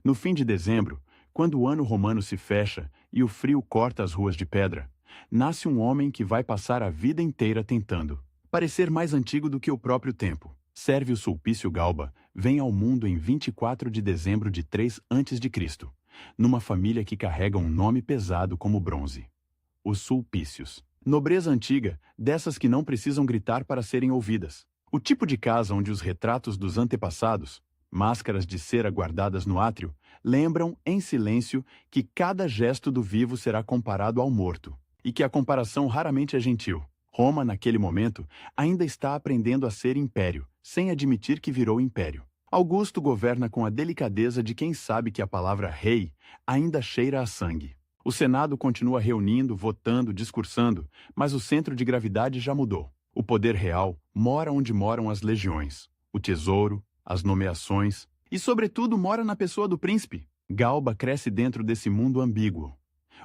No fim de dezembro, quando o ano romano se fecha e o frio corta as ruas de pedra, nasce um homem que vai passar a vida inteira tentando parecer mais antigo do que o próprio tempo. Sérvio Sulpício Galba vem ao mundo em 24 de dezembro de 3 a.C., numa família que carrega um nome pesado como bronze: os Sulpícios. Nobreza antiga, dessas que não precisam gritar para serem ouvidas. O tipo de casa onde os retratos dos antepassados, máscaras de cera guardadas no átrio, lembram, em silêncio, que cada gesto do vivo será comparado ao morto, e que a comparação raramente é gentil. Roma, naquele momento, ainda está aprendendo a ser império, sem admitir que virou império. Augusto governa com a delicadeza de quem sabe que a palavra rei ainda cheira a sangue. O Senado continua reunindo, votando, discursando, mas o centro de gravidade já mudou. O poder real mora onde moram as legiões, o tesouro, as nomeações e, sobretudo, mora na pessoa do príncipe. Galba cresce dentro desse mundo ambíguo.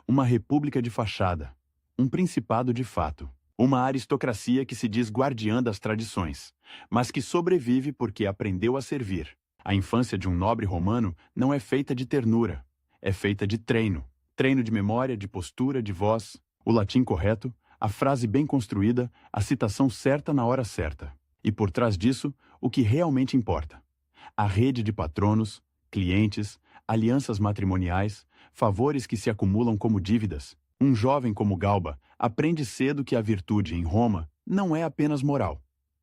Uma república de fachada, um principado de fato, uma aristocracia que se diz guardiã das tradições, mas que sobrevive porque aprendeu a servir. A infância de um nobre romano não é feita de ternura, é feita de treino. Treino de memória, de postura, de voz, o latim correto, a frase bem construída, a citação certa na hora certa. E por trás disso, o que realmente importa: a rede de patronos, clientes, alianças matrimoniais, favores que se acumulam como dívidas. Um jovem como Galba aprende cedo que a virtude em Roma não é apenas moral,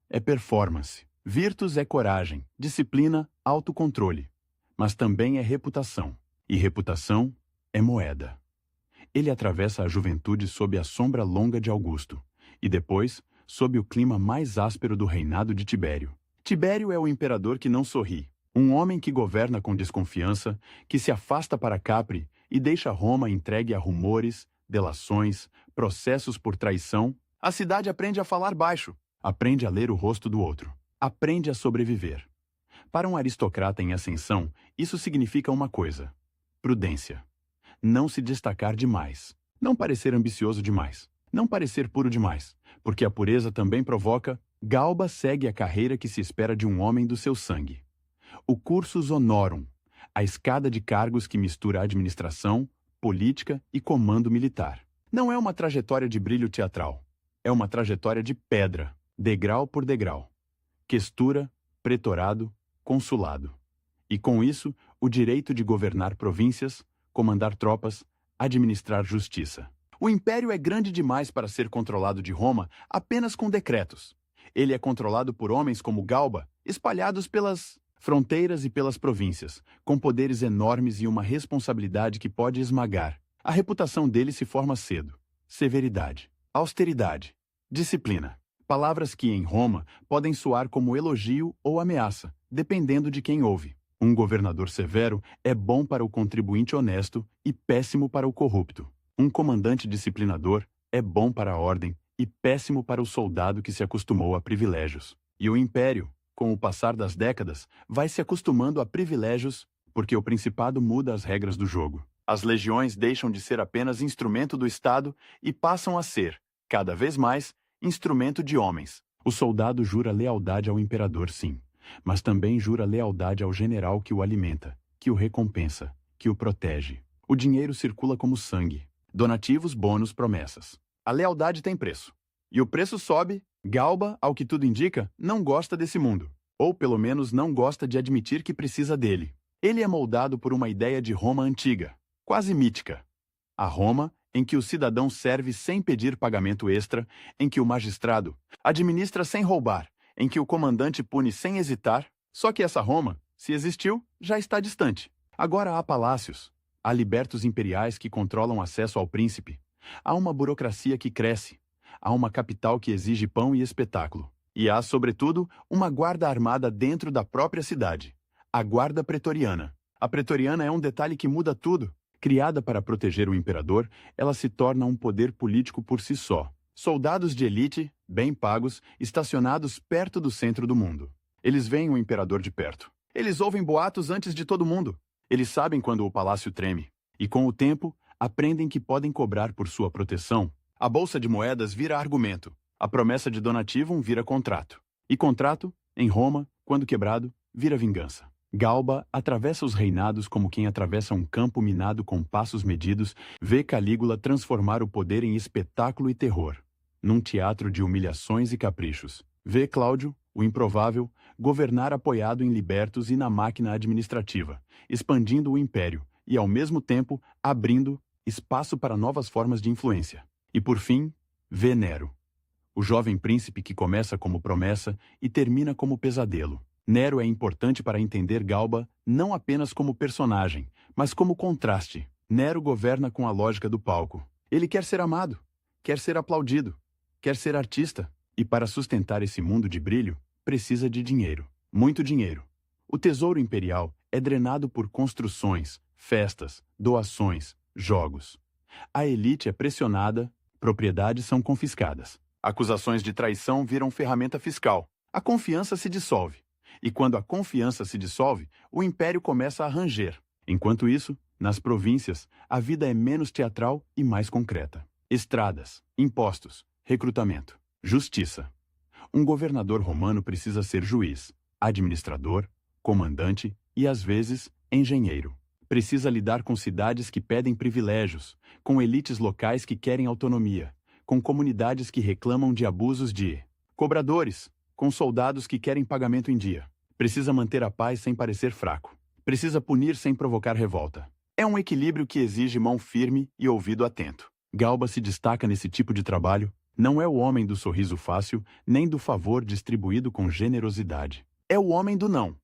é performance. Virtus é coragem, disciplina, autocontrole, mas também é reputação. E reputação é moeda. Ele atravessa a juventude sob a sombra longa de Augusto, e depois, sob o clima mais áspero do reinado de Tibério. Tibério é o imperador que não sorri, um homem que governa com desconfiança, que se afasta para Capri e deixa Roma entregue a rumores, delações, processos por traição. A cidade aprende a falar baixo, aprende a ler o rosto do outro, aprende a sobreviver. Para um aristocrata em ascensão, isso significa uma coisa: prudência. Não se destacar demais, não parecer ambicioso demais, não parecer puro demais, porque a pureza também provoca. Galba segue a carreira que se espera de um homem do seu sangue. O cursus honorum, a escada de cargos que mistura administração, política e comando militar. Não é uma trajetória de brilho teatral, é uma trajetória de pedra, degrau por degrau. Questura, pretorado, consulado. E com isso, o direito de governar províncias, comandar tropas, administrar justiça. O império é grande demais para ser controlado de Roma apenas com decretos. Ele é controlado por homens como Galba, espalhados pelas fronteiras e pelas províncias, com poderes enormes e uma responsabilidade que pode esmagar. A reputação dele se forma cedo. Severidade, austeridade, disciplina. Palavras que, em Roma, podem soar como elogio ou ameaça, dependendo de quem ouve. Um governador severo é bom para o contribuinte honesto e péssimo para o corrupto. Um comandante disciplinador é bom para a ordem e péssimo para o soldado que se acostumou a privilégios. E o império, com o passar das décadas, vai se acostumando a privilégios porque o principado muda as regras do jogo. As legiões deixam de ser apenas instrumento do Estado e passam a ser, cada vez mais, instrumento de homens. O soldado jura lealdade ao imperador, sim, mas também jura lealdade ao general que o alimenta, que o recompensa, que o protege. O dinheiro circula como sangue. Donativos, bônus, promessas. A lealdade tem preço. E o preço sobe. Galba, ao que tudo indica, não gosta desse mundo. Ou pelo menos não gosta de admitir que precisa dele. Ele é moldado por uma ideia de Roma antiga, quase mítica. A Roma em que o cidadão serve sem pedir pagamento extra, em que o magistrado administra sem roubar, em que o comandante pune sem hesitar. Só que essa Roma, se existiu, já está distante. Agora há palácios, há libertos imperiais que controlam acesso ao príncipe, há uma burocracia que cresce, há uma capital que exige pão e espetáculo. E há, sobretudo, uma guarda armada dentro da própria cidade, a guarda pretoriana. A pretoriana é um detalhe que muda tudo. Criada para proteger o imperador, ela se torna um poder político por si só. Soldados de elite, bem pagos, estacionados perto do centro do mundo. Eles veem o imperador de perto. Eles ouvem boatos antes de todo mundo. Eles sabem quando o palácio treme. E com o tempo, aprendem que podem cobrar por sua proteção. A bolsa de moedas vira argumento. A promessa de donativum vira contrato. E contrato, em Roma, quando quebrado, vira vingança. Galba atravessa os reinados como quem atravessa um campo minado com passos medidos, vê Calígula transformar o poder em espetáculo e terror, num teatro de humilhações e caprichos. Vê Cláudio, o improvável, governar apoiado em libertos e na máquina administrativa, expandindo o império e, ao mesmo tempo, abrindo espaço para novas formas de influência. E, por fim, vê Nero, o jovem príncipe que começa como promessa e termina como pesadelo. Nero é importante para entender Galba não apenas como personagem, mas como contraste. Nero governa com a lógica do palco. Ele quer ser amado, quer ser aplaudido, quer ser artista, e para sustentar esse mundo de brilho, precisa de dinheiro. Muito dinheiro. O tesouro imperial é drenado por construções, festas, doações, jogos. A elite é pressionada, propriedades são confiscadas. Acusações de traição viram ferramenta fiscal. A confiança se dissolve. E quando a confiança se dissolve, o império começa a ranger. Enquanto isso, nas províncias, a vida é menos teatral e mais concreta. Estradas, impostos, recrutamento, justiça. Um governador romano precisa ser juiz, administrador, comandante e, às vezes, engenheiro. Precisa lidar com cidades que pedem privilégios, com elites locais que querem autonomia, com comunidades que reclamam de abusos de cobradores, com soldados que querem pagamento em dia. Precisa manter a paz sem parecer fraco. Precisa punir sem provocar revolta. É um equilíbrio que exige mão firme e ouvido atento. Galba se destaca nesse tipo de trabalho. Não é o homem do sorriso fácil, nem do favor distribuído com generosidade. É o homem do não.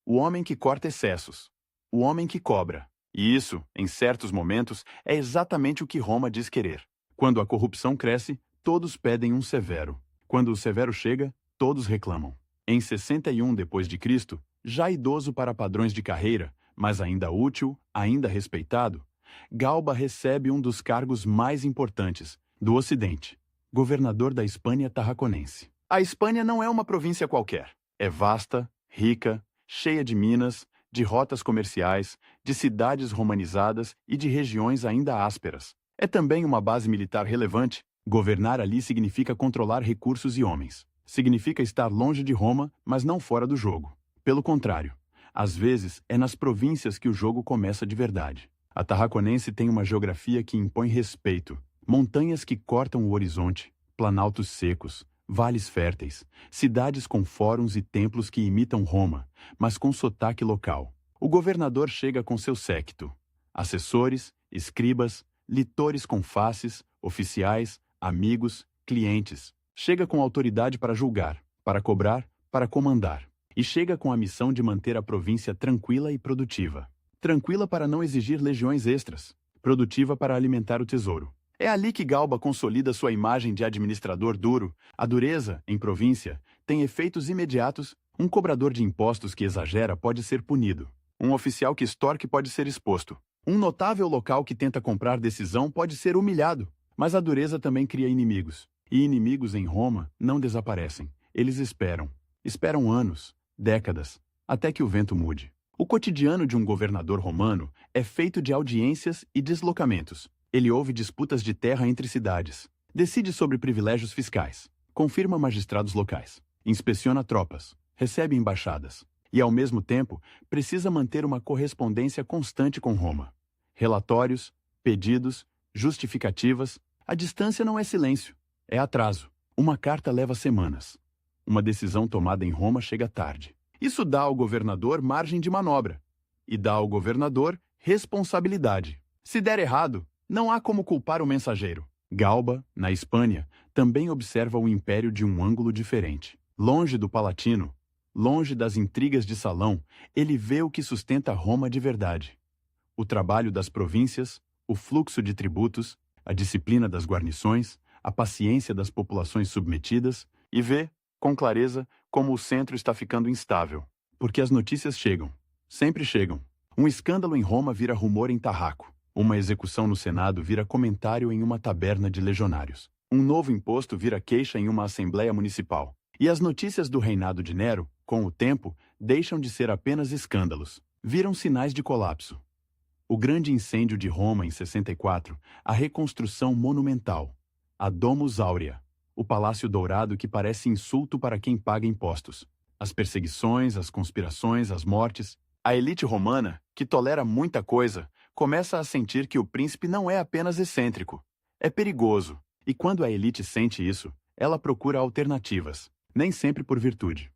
O homem que corta excessos. O homem que cobra. E isso, em certos momentos, é exatamente o que Roma diz querer. Quando a corrupção cresce, todos pedem um severo. Quando o severo chega, todos reclamam. Em 61 d.C., já idoso para padrões de carreira, mas ainda útil, ainda respeitado, Galba recebe um dos cargos mais importantes do Ocidente, governador da Hispânia Tarraconense. A Hispânia não é uma província qualquer. É vasta, rica, cheia de minas, de rotas comerciais, de cidades romanizadas e de regiões ainda ásperas. É também uma base militar relevante. Governar ali significa controlar recursos e homens. Significa estar longe de Roma, mas não fora do jogo. Pelo contrário, às vezes é nas províncias que o jogo começa de verdade. A Tarraconense tem uma geografia que impõe respeito. Montanhas que cortam o horizonte, planaltos secos, vales férteis, cidades com fóruns e templos que imitam Roma, mas com sotaque local. O governador chega com seu séquito. Assessores, escribas, litores com faces, oficiais, amigos, clientes. Chega com autoridade para julgar, para cobrar, para comandar. E chega com a missão de manter a província tranquila e produtiva. Tranquila para não exigir legiões extras. Produtiva para alimentar o tesouro. É ali que Galba consolida sua imagem de administrador duro. A dureza, em província, tem efeitos imediatos. Um cobrador de impostos que exagera pode ser punido. Um oficial que extorque pode ser exposto. Um notável local que tenta comprar decisão pode ser humilhado. Mas a dureza também cria inimigos. E inimigos em Roma não desaparecem. Eles esperam. Esperam anos, décadas, até que o vento mude. O cotidiano de um governador romano é feito de audiências e deslocamentos. Ele ouve disputas de terra entre cidades. Decide sobre privilégios fiscais. Confirma magistrados locais. Inspeciona tropas. Recebe embaixadas. E, ao mesmo tempo, precisa manter uma correspondência constante com Roma. Relatórios, pedidos, justificativas. A distância não é silêncio. É atraso. Uma carta leva semanas. Uma decisão tomada em Roma chega tarde. Isso dá ao governador margem de manobra. E dá ao governador responsabilidade. Se der errado, não há como culpar o mensageiro. Galba, na Hispânia, também observa o império de um ângulo diferente. Longe do Palatino, longe das intrigas de salão, ele vê o que sustenta Roma de verdade. O trabalho das províncias, o fluxo de tributos, a disciplina das guarnições, a paciência das populações submetidas, e vê, com clareza, como o centro está ficando instável. Porque as notícias chegam. Sempre chegam. Um escândalo em Roma vira rumor em Tarraco. Uma execução no Senado vira comentário em uma taberna de legionários. Um novo imposto vira queixa em uma assembleia municipal. E as notícias do reinado de Nero, com o tempo, deixam de ser apenas escândalos. Viram sinais de colapso. O grande incêndio de Roma em 64, a reconstrução monumental, a Domus Aurea, o Palácio Dourado que parece insulto para quem paga impostos, as perseguições, as conspirações, as mortes, A elite romana, que tolera muita coisa, começa a sentir que o príncipe não é apenas excêntrico, é perigoso. E quando a elite sente isso, ela procura alternativas, nem sempre por virtude,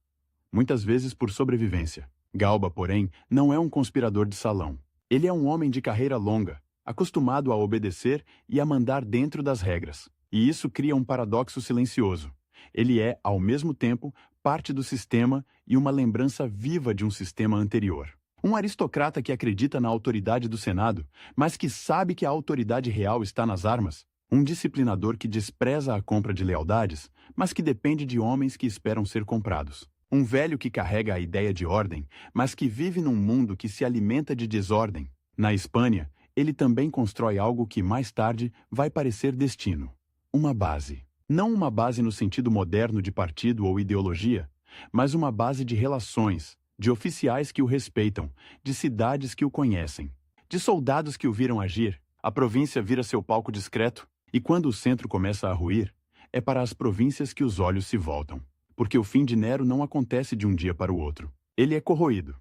muitas vezes por sobrevivência. Galba, porém, não é um conspirador de salão. Ele é um homem de carreira longa, acostumado a obedecer e a mandar dentro das regras. E isso cria um paradoxo silencioso. Ele é, ao mesmo tempo, parte do sistema e uma lembrança viva de um sistema anterior. Um aristocrata que acredita na autoridade do Senado, mas que sabe que a autoridade real está nas armas. Um disciplinador que despreza a compra de lealdades, mas que depende de homens que esperam ser comprados. Um velho que carrega a ideia de ordem, mas que vive num mundo que se alimenta de desordem. Na Espanha, ele também constrói algo que mais tarde vai parecer destino. Uma base. Não uma base no sentido moderno de partido ou ideologia, mas uma base de relações, de oficiais que o respeitam, de cidades que o conhecem, de soldados que o viram agir. A província vira seu palco discreto, e quando o centro começa a ruir, é para as províncias que os olhos se voltam. Porque o fim de Nero não acontece de um dia para o outro. Ele é corroído.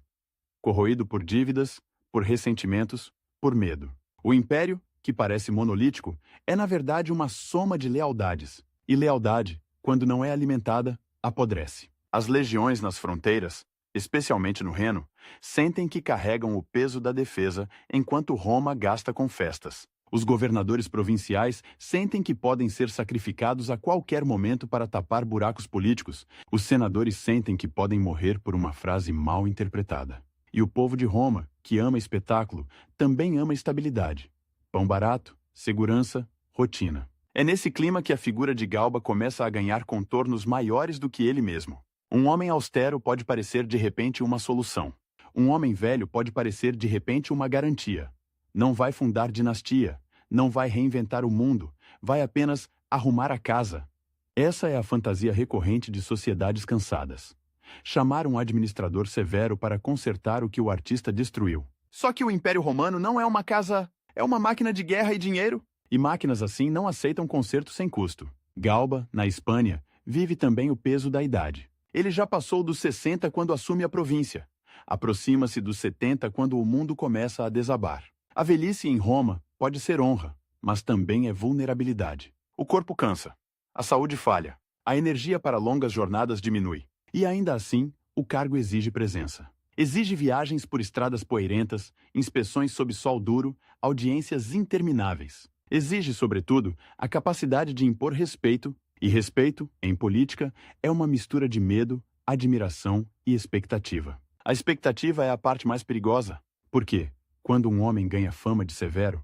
Corroído por dívidas, por ressentimentos, por medo. O império, que parece monolítico, é na verdade uma soma de lealdades. E lealdade, quando não é alimentada, apodrece. As legiões nas fronteiras, especialmente no Reno, sentem que carregam o peso da defesa enquanto Roma gasta com festas. Os governadores provinciais sentem que podem ser sacrificados a qualquer momento para tapar buracos políticos. Os senadores sentem que podem morrer por uma frase mal interpretada. E o povo de Roma, que ama espetáculo, também ama estabilidade. Pão barato, segurança, rotina. É nesse clima que a figura de Galba começa a ganhar contornos maiores do que ele mesmo. Um homem austero pode parecer de repente uma solução. Um homem velho pode parecer de repente uma garantia. Não vai fundar dinastia, não vai reinventar o mundo, vai apenas arrumar a casa. Essa é a fantasia recorrente de sociedades cansadas. Chamar um administrador severo para consertar o que o artista destruiu. Só que o Império Romano não é uma casa, é uma máquina de guerra e dinheiro. E máquinas assim não aceitam conserto sem custo. Galba, na Espanha, vive também o peso da idade. Ele já passou dos 60 quando assume a província. Aproxima-se dos 70 quando o mundo começa a desabar. A velhice em Roma pode ser honra, mas também é vulnerabilidade. O corpo cansa, a saúde falha, a energia para longas jornadas diminui. E ainda assim, o cargo exige presença. Exige viagens por estradas poeirentas, inspeções sob sol duro, audiências intermináveis. Exige, sobretudo, a capacidade de impor respeito, e respeito, em política, é uma mistura de medo, admiração e expectativa. A expectativa é a parte mais perigosa, porque, quando um homem ganha fama de severo,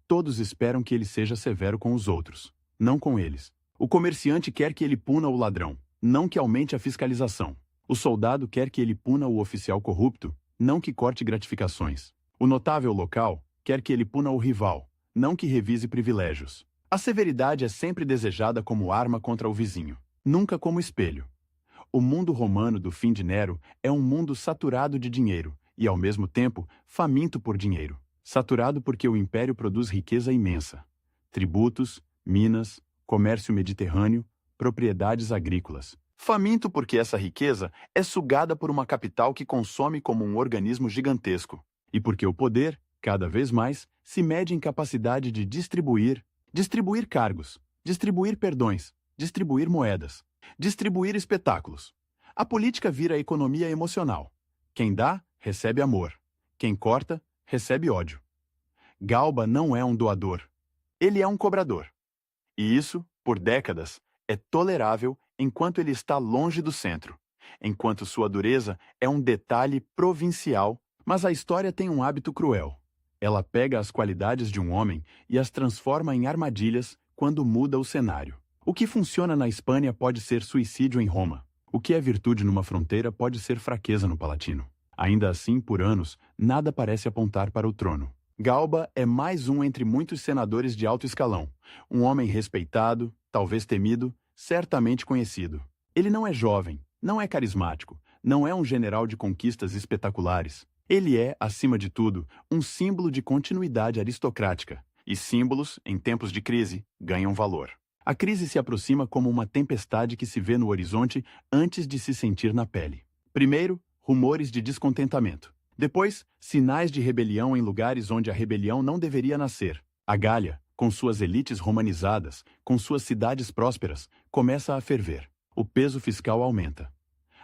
todos esperam que ele seja severo com os outros, não com eles. O comerciante quer que ele puna o ladrão, não que aumente a fiscalização. O soldado quer que ele puna o oficial corrupto, não que corte gratificações. O notável local quer que ele puna o rival, não que revise privilégios. A severidade é sempre desejada como arma contra o vizinho, nunca como espelho. O mundo romano do fim de Nero é um mundo saturado de dinheiro e, ao mesmo tempo, faminto por dinheiro. Saturado porque o império produz riqueza imensa. Tributos, minas, comércio mediterrâneo, propriedades agrícolas. Faminto porque essa riqueza é sugada por uma capital que consome como um organismo gigantesco. E porque o poder, cada vez mais, se mede em capacidade de distribuir cargos, distribuir perdões, distribuir moedas, distribuir espetáculos. A política vira economia emocional. Quem dá, recebe amor. Quem corta, recebe ódio. Galba não é um doador. Ele é um cobrador. E isso, por décadas, é tolerável enquanto ele está longe do centro, enquanto sua dureza é um detalhe provincial, mas a história tem um hábito cruel. Ela pega as qualidades de um homem e as transforma em armadilhas quando muda o cenário. O que funciona na Espanha pode ser suicídio em Roma. O que é virtude numa fronteira pode ser fraqueza no Palatino. Ainda assim, por anos, nada parece apontar para o trono. Galba é mais um entre muitos senadores de alto escalão. Um homem respeitado, talvez temido, certamente conhecido. Ele não é jovem, não é carismático, não é um general de conquistas espetaculares. Ele é, acima de tudo, um símbolo de continuidade aristocrática. E símbolos, em tempos de crise, ganham valor. A crise se aproxima como uma tempestade que se vê no horizonte antes de se sentir na pele. Primeiro, rumores de descontentamento. Depois, sinais de rebelião em lugares onde a rebelião não deveria nascer. A Gália, com suas elites romanizadas, com suas cidades prósperas, começa a ferver. O peso fiscal aumenta.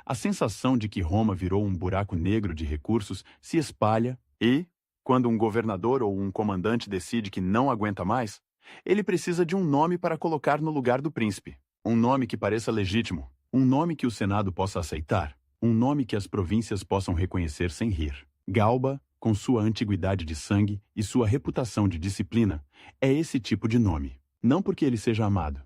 A sensação de que Roma virou um buraco negro de recursos se espalha e, quando um governador ou um comandante decide que não aguenta mais, ele precisa de um nome para colocar no lugar do príncipe. Um nome que pareça legítimo, um nome que o Senado possa aceitar, um nome que as províncias possam reconhecer sem rir. Galba, com sua antiguidade de sangue e sua reputação de disciplina, é esse tipo de nome. Não porque ele seja amado,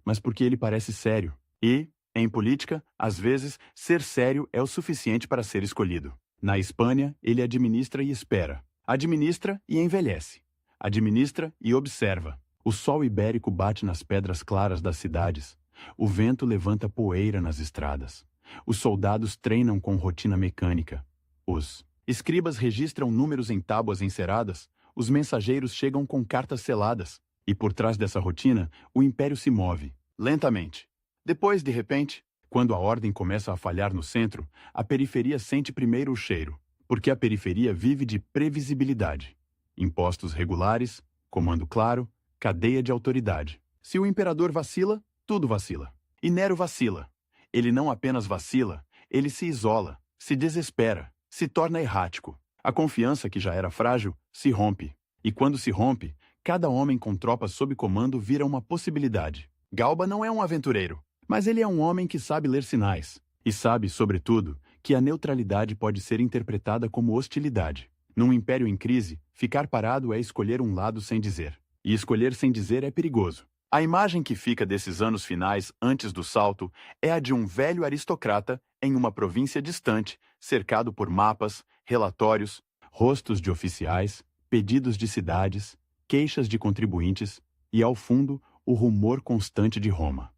mas porque ele parece sério. E, em política, às vezes, ser sério é o suficiente para ser escolhido. Na Espanha, ele administra e espera. Administra e envelhece. Administra e observa. O sol ibérico bate nas pedras claras das cidades. O vento levanta poeira nas estradas. Os soldados treinam com rotina mecânica. Os escribas registram números em tábuas enceradas. Os mensageiros chegam com cartas seladas. E por trás dessa rotina, o império se move, lentamente. Depois, de repente, quando a ordem começa a falhar no centro, a periferia sente primeiro o cheiro, porque a periferia vive de previsibilidade. Impostos regulares, comando claro, cadeia de autoridade. Se o imperador vacila, tudo vacila. E Nero vacila. Ele não apenas vacila, ele se isola, se desespera, se torna errático. A confiança, que já era frágil, se rompe. E quando se rompe, cada homem com tropas sob comando vira uma possibilidade. Galba não é um aventureiro, mas ele é um homem que sabe ler sinais. E sabe, sobretudo, que a neutralidade pode ser interpretada como hostilidade. Num império em crise, ficar parado é escolher um lado sem dizer. E escolher sem dizer é perigoso. A imagem que fica desses anos finais, antes do salto, é a de um velho aristocrata em uma província distante, cercado por mapas, relatórios, rostos de oficiais, pedidos de cidades, queixas de contribuintes e, ao fundo, o rumor constante de Roma.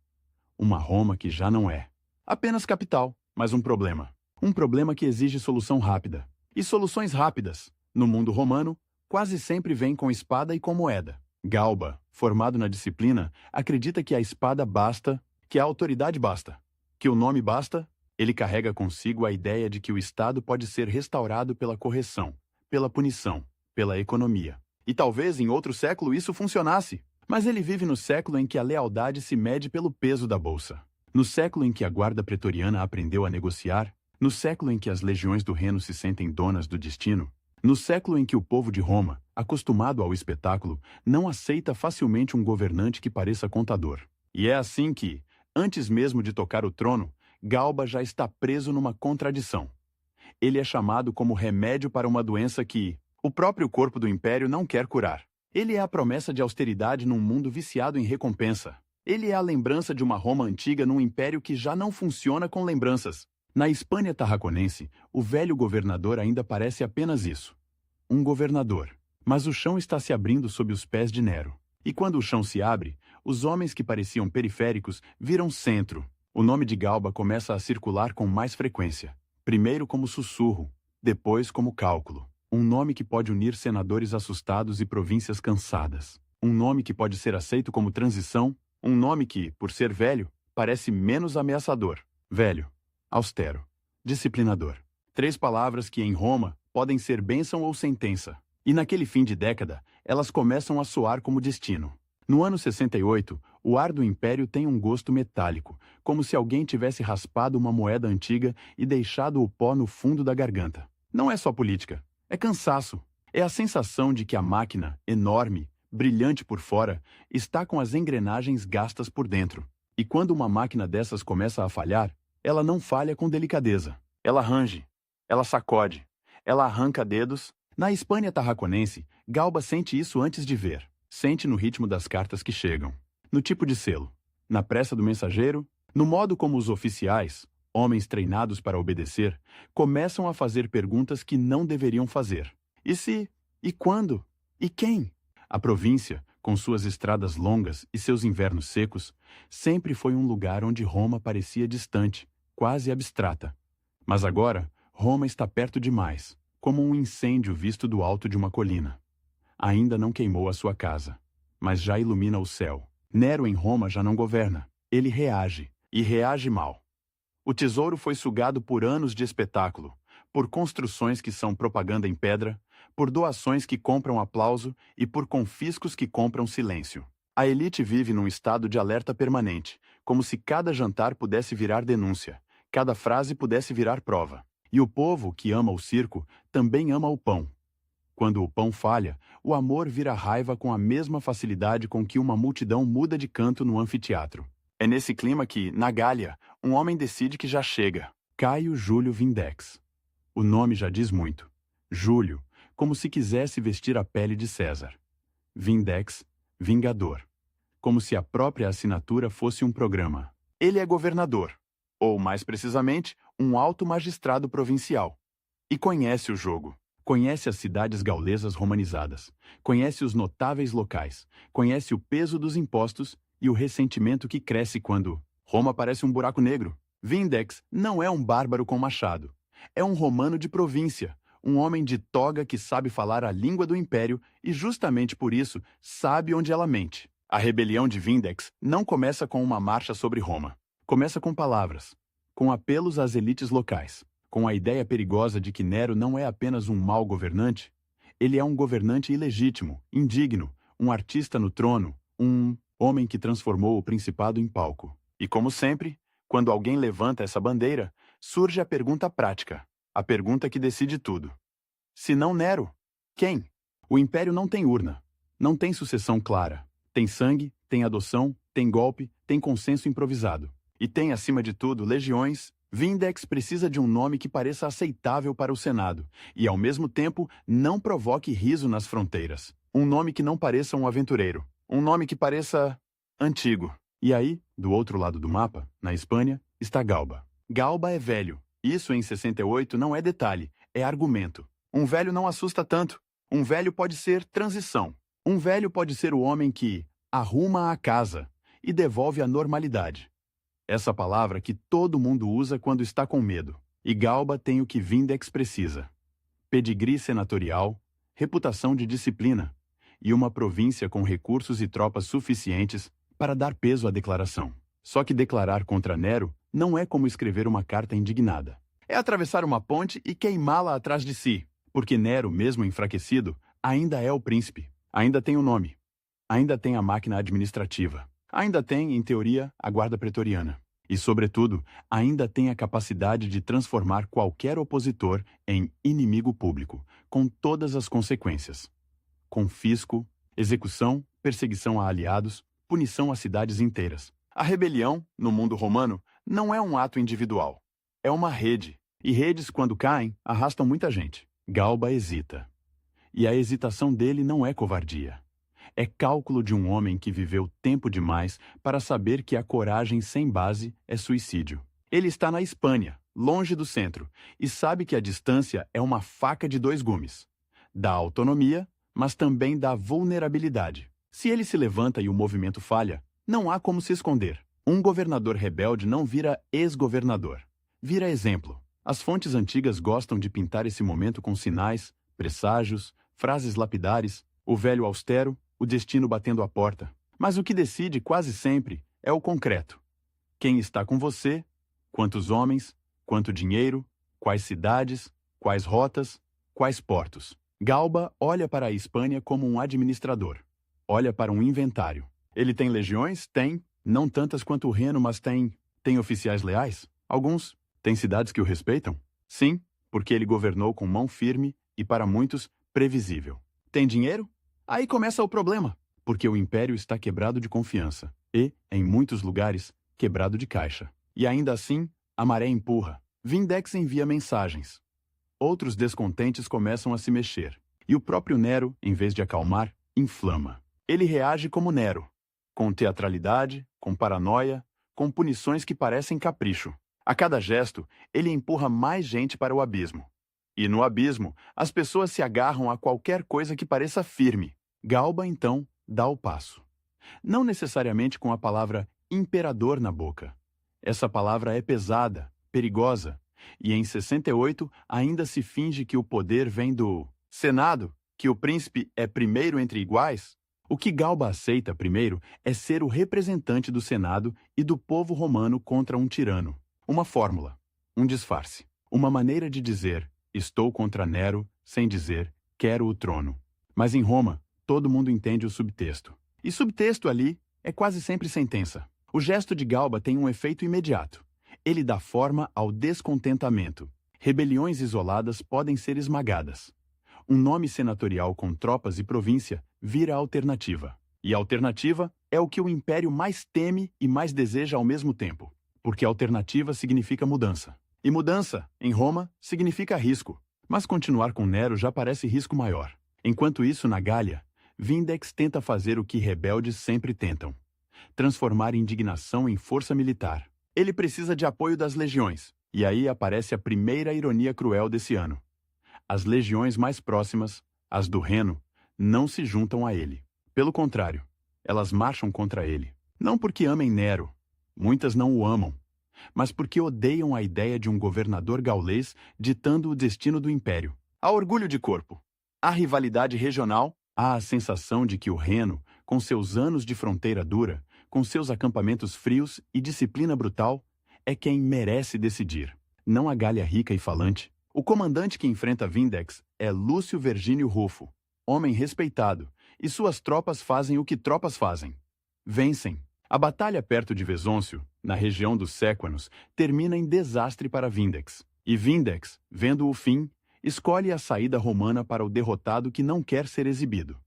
Uma Roma que já não é apenas capital, mas um problema. Um problema que exige solução rápida. E soluções rápidas, no mundo romano, quase sempre vêm com espada e com moeda. Galba, formado na disciplina, acredita que a espada basta, que a autoridade basta, que o nome basta. Ele carrega consigo a ideia de que o Estado pode ser restaurado pela correção, pela punição, pela economia. E talvez em outro século isso funcionasse. Mas ele vive no século em que a lealdade se mede pelo peso da bolsa. No século em que a guarda pretoriana aprendeu a negociar. No século em que as legiões do Reno se sentem donas do destino. No século em que o povo de Roma, acostumado ao espetáculo, não aceita facilmente um governante que pareça contador. E é assim que, antes mesmo de tocar o trono, Galba já está preso numa contradição. Ele é chamado como remédio para uma doença que o próprio corpo do império não quer curar. Ele é a promessa de austeridade num mundo viciado em recompensa. Ele é a lembrança de uma Roma antiga num império que já não funciona com lembranças. Na Espanha tarraconense, o velho governador ainda parece apenas isso. Um governador. Mas o chão está se abrindo sob os pés de Nero. E quando o chão se abre, os homens que pareciam periféricos viram centro. O nome de Galba começa a circular com mais frequência. Primeiro como sussurro, depois como cálculo. Um nome que pode unir senadores assustados e províncias cansadas. Um nome que pode ser aceito como transição. Um nome que, por ser velho, parece menos ameaçador. Velho, austero, disciplinador. 3 palavras que, em Roma, podem ser bênção ou sentença. E naquele fim de década, elas começam a soar como destino. No ano 68, o ar do império tem um gosto metálico, como se alguém tivesse raspado uma moeda antiga e deixado o pó no fundo da garganta. Não é só política. É cansaço. É a sensação de que a máquina, enorme, brilhante por fora, está com as engrenagens gastas por dentro. E quando uma máquina dessas começa a falhar, ela não falha com delicadeza. Ela range, ela sacode, ela arranca dedos. Na Espanha tarraconense, Galba sente isso antes de ver. Sente no ritmo das cartas que chegam, no tipo de selo, na pressa do mensageiro, no modo como os oficiais, homens treinados para obedecer, começam a fazer perguntas que não deveriam fazer. E se? E quando? E quem? A província, com suas estradas longas e seus invernos secos, sempre foi um lugar onde Roma parecia distante, quase abstrata. Mas agora, Roma está perto demais, como um incêndio visto do alto de uma colina. Ainda não queimou a sua casa, mas já ilumina o céu. Nero em Roma já não governa. Ele reage, e reage mal. O tesouro foi sugado por anos de espetáculo, por construções que são propaganda em pedra, por doações que compram aplauso e por confiscos que compram silêncio. A elite vive num estado de alerta permanente, como se cada jantar pudesse virar denúncia, cada frase pudesse virar prova. E o povo, que ama o circo, também ama o pão. Quando o pão falha, o amor vira raiva com a mesma facilidade com que uma multidão muda de canto no anfiteatro. É nesse clima que, na Gália, um homem decide que já chega. Caio Júlio Vindex. O nome já diz muito. Júlio, como se quisesse vestir a pele de César. Vindex, Vingador. Como se a própria assinatura fosse um programa. Ele é governador, ou mais precisamente, um alto magistrado provincial. E conhece o jogo. Conhece as cidades gaulesas romanizadas. Conhece os notáveis locais. Conhece o peso dos impostos e o ressentimento que cresce quando Roma parece um buraco negro. Vindex não é um bárbaro com machado. É um romano de província, um homem de toga que sabe falar a língua do império e justamente por isso sabe onde ela mente. A rebelião de Vindex não começa com uma marcha sobre Roma. Começa com palavras, com apelos às elites locais, com a ideia perigosa de que Nero não é apenas um mau governante, ele é um governante ilegítimo, indigno, um artista no trono, um homem que transformou o principado em palco. E como sempre, quando alguém levanta essa bandeira, surge a pergunta prática, a pergunta que decide tudo. Se não Nero, quem? O império não tem urna, não tem sucessão clara. Tem sangue, tem adoção, tem golpe, tem consenso improvisado. E tem, acima de tudo, legiões. Vindex precisa de um nome que pareça aceitável para o Senado e, ao mesmo tempo, não provoque riso nas fronteiras. Um nome que não pareça um aventureiro. Um nome que pareça antigo. E aí, do outro lado do mapa, na Espanha, está Galba. Galba é velho. Isso em 68 não é detalhe, é argumento. Um velho não assusta tanto. Um velho pode ser transição. Um velho pode ser o homem que arruma a casa e devolve a normalidade. Essa palavra que todo mundo usa quando está com medo. E Galba tem o que Vindex precisa. Pedigree senatorial, reputação de disciplina e uma província com recursos e tropas suficientes para dar peso à declaração. Só que declarar contra Nero não é como escrever uma carta indignada. É atravessar uma ponte e queimá-la atrás de si, porque Nero, mesmo enfraquecido, ainda é o príncipe. Ainda tem o nome. Ainda tem a máquina administrativa. Ainda tem, em teoria, a guarda pretoriana. E, sobretudo, ainda tem a capacidade de transformar qualquer opositor em inimigo público, com todas as consequências. Confisco, execução, perseguição a aliados, punição a cidades inteiras. A rebelião, no mundo romano, não é um ato individual. É uma rede. E redes, quando caem, arrastam muita gente. Galba hesita. E a hesitação dele não é covardia. É cálculo de um homem que viveu tempo demais para saber que a coragem sem base é suicídio. Ele está na Espanha, longe do centro, e sabe que a distância é uma faca de dois gumes. Dá autonomia, mas também dá vulnerabilidade. Se ele se levanta e o movimento falha, não há como se esconder. Um governador rebelde não vira ex-governador. Vira exemplo. As fontes antigas gostam de pintar esse momento com sinais, presságios, frases lapidares, o velho austero, o destino batendo à porta. Mas o que decide quase sempre é o concreto. Quem está com você, quantos homens, quanto dinheiro, quais cidades, quais rotas, quais portos. Galba olha para a Espanha como um administrador. Olha para um inventário. Ele tem legiões? Tem. Não tantas quanto o Reno, mas tem. Tem oficiais leais? Alguns. Tem cidades que o respeitam? Sim, porque ele governou com mão firme e, para muitos, previsível. Tem dinheiro? Aí começa o problema, porque o império está quebrado de confiança e, em muitos lugares, quebrado de caixa. E ainda assim, a maré empurra. Vindex envia mensagens. Outros descontentes começam a se mexer. E o próprio Nero, em vez de acalmar, inflama. Ele reage como Nero, com teatralidade, com paranoia, com punições que parecem capricho. A cada gesto, ele empurra mais gente para o abismo. E no abismo, as pessoas se agarram a qualquer coisa que pareça firme. Galba, então, dá o passo. Não necessariamente com a palavra imperador na boca. Essa palavra é pesada, perigosa, e em 68 ainda se finge que o poder vem do Senado, que o príncipe é primeiro entre iguais. O que Galba aceita primeiro é ser o representante do Senado e do povo romano contra um tirano. Uma fórmula, um disfarce, uma maneira de dizer: estou contra Nero, sem dizer, quero o trono. Mas em Roma, todo mundo entende o subtexto. E subtexto ali é quase sempre sentença. O gesto de Galba tem um efeito imediato. Ele dá forma ao descontentamento. Rebeliões isoladas podem ser esmagadas. Um nome senatorial com tropas e província vira alternativa. E a alternativa é o que o império mais teme e mais deseja ao mesmo tempo. Porque alternativa significa mudança. E mudança, em Roma, significa risco. Mas continuar com Nero já parece risco maior. Enquanto isso, na Gália, Vindex tenta fazer o que rebeldes sempre tentam: transformar indignação em força militar. Ele precisa de apoio das legiões. E aí aparece a primeira ironia cruel desse ano. As legiões mais próximas, as do Reno, não se juntam a ele. Pelo contrário, elas marcham contra ele. Não porque amem Nero, muitas não o amam, mas porque odeiam a ideia de um governador gaulês ditando o destino do império. Há orgulho de corpo, há rivalidade regional, há a sensação de que o Reno, com seus anos de fronteira dura, com seus acampamentos frios e disciplina brutal, é quem merece decidir, não a Gália rica e falante. O comandante que enfrenta Vindex é Lúcio Vergínio Rufo, homem respeitado, e suas tropas fazem o que tropas fazem: vencem. A batalha perto de Vesôncio, na região dos Séquanos, termina em desastre para Vindex. E Vindex, vendo o fim, escolhe a saída romana para o derrotado que não quer ser exibido: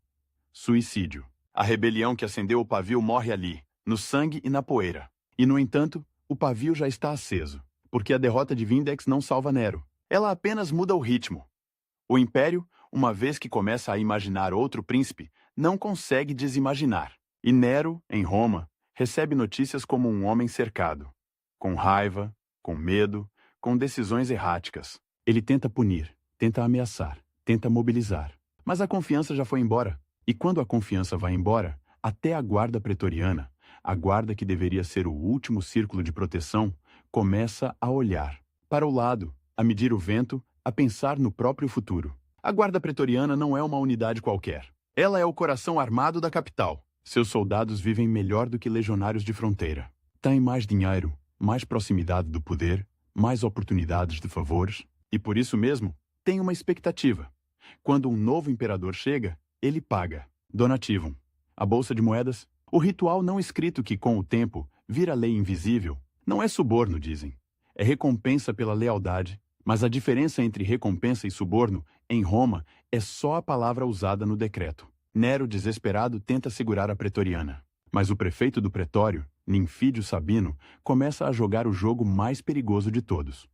suicídio. A rebelião que acendeu o pavio morre ali, no sangue e na poeira. E, no entanto, o pavio já está aceso, porque a derrota de Vindex não salva Nero. Ela apenas muda o ritmo. O Império, uma vez que começa a imaginar outro príncipe, não consegue desimaginar. E Nero, em Roma, recebe notícias como um homem cercado, com raiva, com medo, com decisões erráticas. Ele tenta punir, tenta ameaçar, tenta mobilizar. Mas a confiança já foi embora. E quando a confiança vai embora, até a guarda pretoriana, a guarda que deveria ser o último círculo de proteção, começa a olhar para o lado, a medir o vento, a pensar no próprio futuro. A guarda pretoriana não é uma unidade qualquer. Ela é o coração armado da capital. Seus soldados vivem melhor do que legionários de fronteira. Têm mais dinheiro, mais proximidade do poder, mais oportunidades de favores, e por isso mesmo, têm uma expectativa. Quando um novo imperador chega, ele paga. Donativum. A bolsa de moedas. O ritual não escrito que, com o tempo, vira lei invisível, não é suborno, dizem. É recompensa pela lealdade. Mas a diferença entre recompensa e suborno, em Roma, é só a palavra usada no decreto. Nero, desesperado, tenta segurar a pretoriana. Mas o prefeito do pretório, Ninfídio Sabino, começa a jogar o jogo mais perigoso de todos: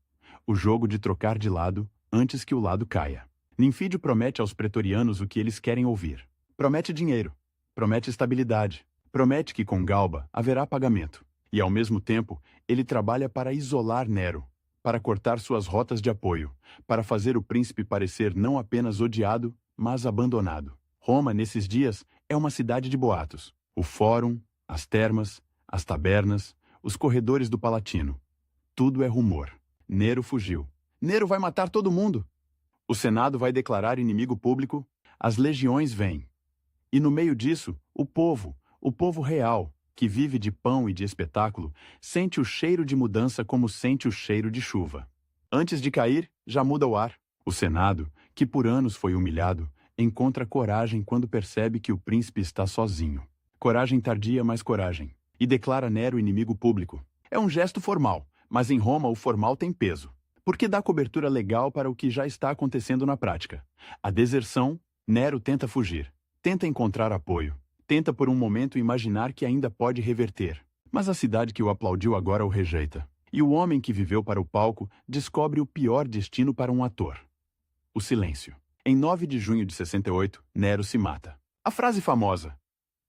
o jogo de trocar de lado antes que o lado caia. Ninfídio promete aos pretorianos o que eles querem ouvir. Promete dinheiro, promete estabilidade, promete que com Galba haverá pagamento. E, ao mesmo tempo, ele trabalha para isolar Nero, para cortar suas rotas de apoio, para fazer o príncipe parecer não apenas odiado, mas abandonado. Roma, nesses dias, é uma cidade de boatos. O fórum, as termas, as tabernas, os corredores do Palatino. Tudo é rumor. Nero fugiu. Nero vai matar todo mundo. O Senado vai declarar inimigo público. As legiões vêm. E no meio disso, o povo real, que vive de pão e de espetáculo, sente o cheiro de mudança como sente o cheiro de chuva. Antes de cair, já muda o ar. O Senado, que por anos foi humilhado, encontra coragem quando percebe que o príncipe está sozinho. Coragem tardia, mas coragem. E declara Nero inimigo público. É um gesto formal, mas em Roma o formal tem peso, porque dá cobertura legal para o que já está acontecendo na prática. A deserção, Nero tenta fugir, tenta encontrar apoio. Tenta por um momento imaginar que ainda pode reverter. Mas a cidade que o aplaudiu agora o rejeita. E o homem que viveu para o palco descobre o pior destino para um ator: o silêncio. Em 9 de junho de 68, Nero se mata. A frase famosa: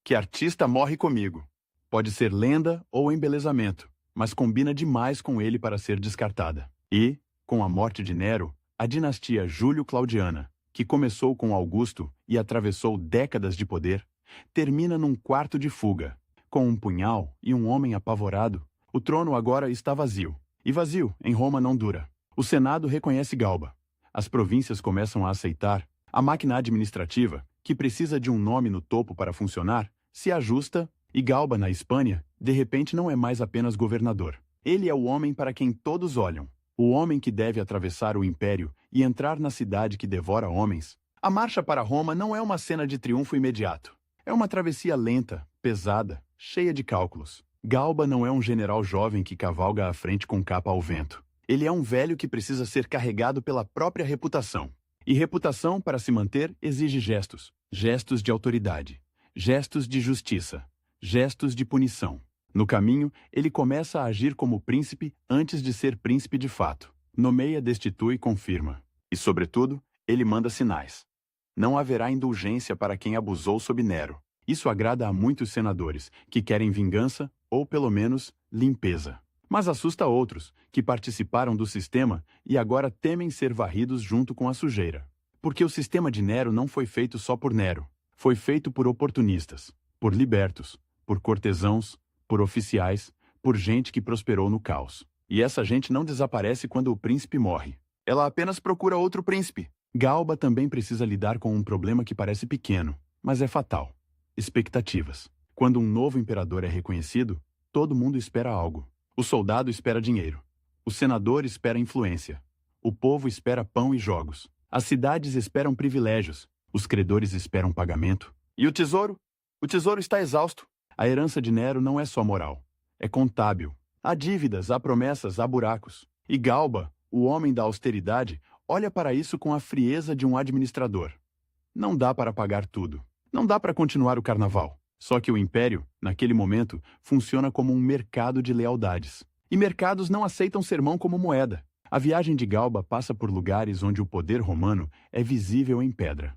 "Que artista morre comigo", pode ser lenda ou embelezamento, mas combina demais com ele para ser descartada. E, com a morte de Nero, a dinastia Júlio-Claudiana, que começou com Augusto e atravessou décadas de poder, termina num quarto de fuga. Com um punhal e um homem apavorado, o trono agora está vazio. E vazio, em Roma, não dura. O Senado reconhece Galba. As províncias começam a aceitar. A máquina administrativa, que precisa de um nome no topo para funcionar, se ajusta e Galba, na Espanha, de repente não é mais apenas governador. Ele é o homem para quem todos olham. O homem que deve atravessar o império e entrar na cidade que devora homens. A marcha para Roma não é uma cena de triunfo imediato. É uma travessia lenta, pesada, cheia de cálculos. Galba não é um general jovem que cavalga à frente com capa ao vento. Ele é um velho que precisa ser carregado pela própria reputação. E reputação, para se manter, exige gestos. Gestos de autoridade. Gestos de justiça. Gestos de punição. No caminho, ele começa a agir como príncipe antes de ser príncipe de fato. Nomeia, destitui, confirma. E, sobretudo, ele manda sinais. Não haverá indulgência para quem abusou sob Nero. Isso agrada a muitos senadores, que querem vingança ou, pelo menos, limpeza. Mas assusta outros, que participaram do sistema e agora temem ser varridos junto com a sujeira. Porque o sistema de Nero não foi feito só por Nero. Foi feito por oportunistas, por libertos, por cortesãos, por oficiais, por gente que prosperou no caos. E essa gente não desaparece quando o príncipe morre. Ela apenas procura outro príncipe. Galba também precisa lidar com um problema que parece pequeno, mas é fatal. Expectativas. Quando um novo imperador é reconhecido, todo mundo espera algo. O soldado espera dinheiro. O senador espera influência. O povo espera pão e jogos. As cidades esperam privilégios. Os credores esperam pagamento. E o tesouro? O tesouro está exausto. A herança de Nero não é só moral. É contábil. Há dívidas, há promessas, há buracos. E Galba, o homem da austeridade, olha para isso com a frieza de um administrador. Não dá para pagar tudo. Não dá para continuar o carnaval. Só que o império, naquele momento, funciona como um mercado de lealdades. E mercados não aceitam sermão como moeda. A viagem de Galba passa por lugares onde o poder romano é visível em pedra.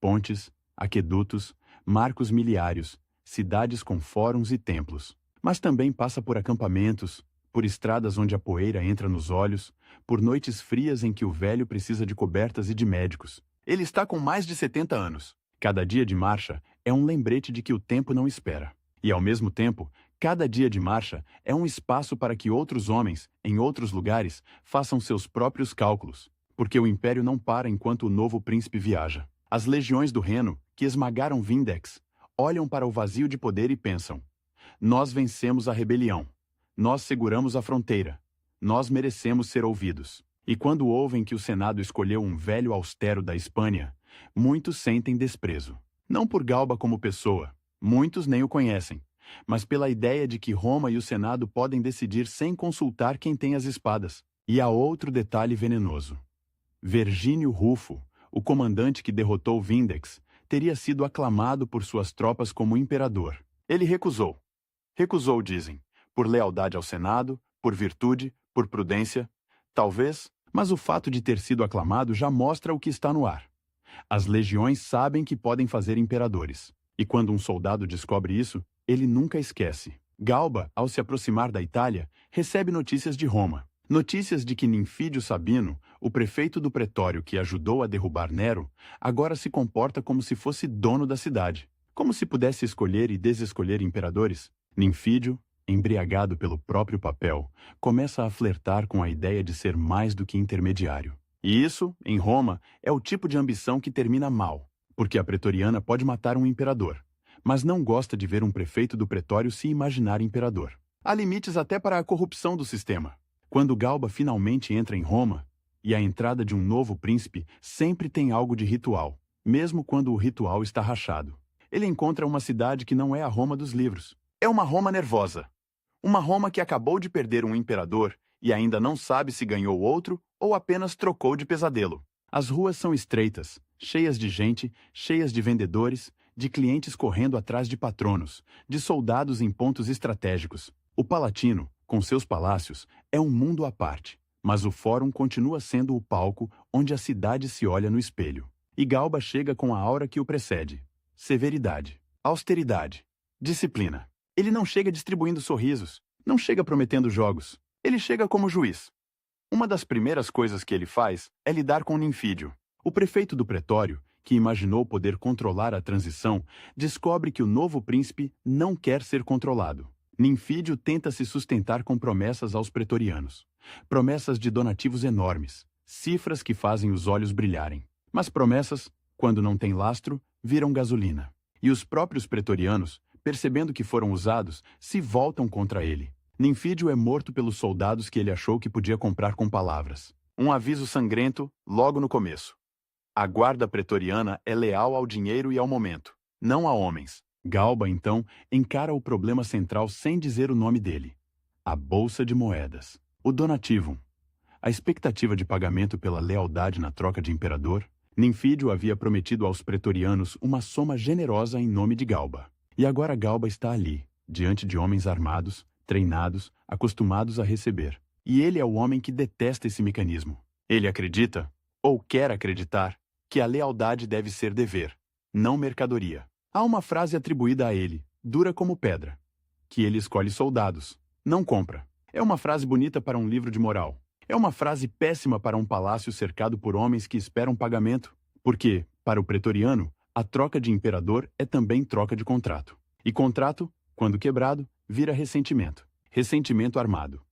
Pontes, aquedutos, marcos miliários, cidades com fóruns e templos. Mas também passa por acampamentos, por estradas onde a poeira entra nos olhos, por noites frias em que o velho precisa de cobertas e de médicos. Ele está com mais de 70 anos. Cada dia de marcha é um lembrete de que o tempo não espera. E, ao mesmo tempo, cada dia de marcha é um espaço para que outros homens, em outros lugares, façam seus próprios cálculos. Porque o império não para enquanto o novo príncipe viaja. As legiões do Reno, que esmagaram Vindex, olham para o vazio de poder e pensam: nós vencemos a rebelião. Nós seguramos a fronteira. Nós merecemos ser ouvidos. E quando ouvem que o Senado escolheu um velho austero da Espanha, muitos sentem desprezo. Não por Galba como pessoa, muitos nem o conhecem, mas pela ideia de que Roma e o Senado podem decidir sem consultar quem tem as espadas. E há outro detalhe venenoso. Vergínio Rufo, o comandante que derrotou Vindex, teria sido aclamado por suas tropas como imperador. Ele recusou. Recusou, dizem, por lealdade ao Senado, por virtude, por prudência, talvez, mas o fato de ter sido aclamado já mostra o que está no ar. As legiões sabem que podem fazer imperadores. E quando um soldado descobre isso, ele nunca esquece. Galba, ao se aproximar da Itália, recebe notícias de Roma. Notícias de que Ninfídio Sabino, o prefeito do pretório que ajudou a derrubar Nero, agora se comporta como se fosse dono da cidade. Como se pudesse escolher e desescolher imperadores. Ninfídio, embriagado pelo próprio papel, começa a flertar com a ideia de ser mais do que intermediário. E isso, em Roma, é o tipo de ambição que termina mal, porque a pretoriana pode matar um imperador, mas não gosta de ver um prefeito do pretório se imaginar imperador. Há limites até para a corrupção do sistema. Quando Galba finalmente entra em Roma, e a entrada de um novo príncipe sempre tem algo de ritual, mesmo quando o ritual está rachado. Ele encontra uma cidade que não é a Roma dos livros. É uma Roma nervosa. Uma Roma que acabou de perder um imperador e ainda não sabe se ganhou outro ou apenas trocou de pesadelo. As ruas são estreitas, cheias de gente, cheias de vendedores, de clientes correndo atrás de patronos, de soldados em pontos estratégicos. O Palatino, com seus palácios, é um mundo à parte, mas o Fórum continua sendo o palco onde a cidade se olha no espelho. E Galba chega com a aura que o precede. Severidade, austeridade, disciplina. Ele não chega distribuindo sorrisos, não chega prometendo jogos. Ele chega como juiz. Uma das primeiras coisas que ele faz é lidar com Ninfídio. O prefeito do pretório, que imaginou poder controlar a transição, descobre que o novo príncipe não quer ser controlado. Ninfídio tenta se sustentar com promessas aos pretorianos. Promessas de donativos enormes, cifras que fazem os olhos brilharem. Mas promessas, quando não têm lastro, viram gasolina. E os próprios pretorianos, percebendo que foram usados, se voltam contra ele. Ninfídio é morto pelos soldados que ele achou que podia comprar com palavras. Um aviso sangrento, logo no começo. A guarda pretoriana é leal ao dinheiro e ao momento, não a homens. Galba, então, encara o problema central sem dizer o nome dele. A Bolsa de Moedas. O donativum. A expectativa de pagamento pela lealdade na troca de imperador. Ninfídio havia prometido aos pretorianos uma soma generosa em nome de Galba. E agora Galba está ali, diante de homens armados, treinados, acostumados a receber. E ele é o homem que detesta esse mecanismo. Ele acredita, ou quer acreditar, que a lealdade deve ser dever, não mercadoria. Há uma frase atribuída a ele, dura como pedra, que ele escolhe soldados, não compra. É uma frase bonita para um livro de moral. É uma frase péssima para um palácio cercado por homens que esperam pagamento, porque, para o pretoriano, a troca de imperador é também troca de contrato. E contrato, quando quebrado, vira ressentimento. Ressentimento armado.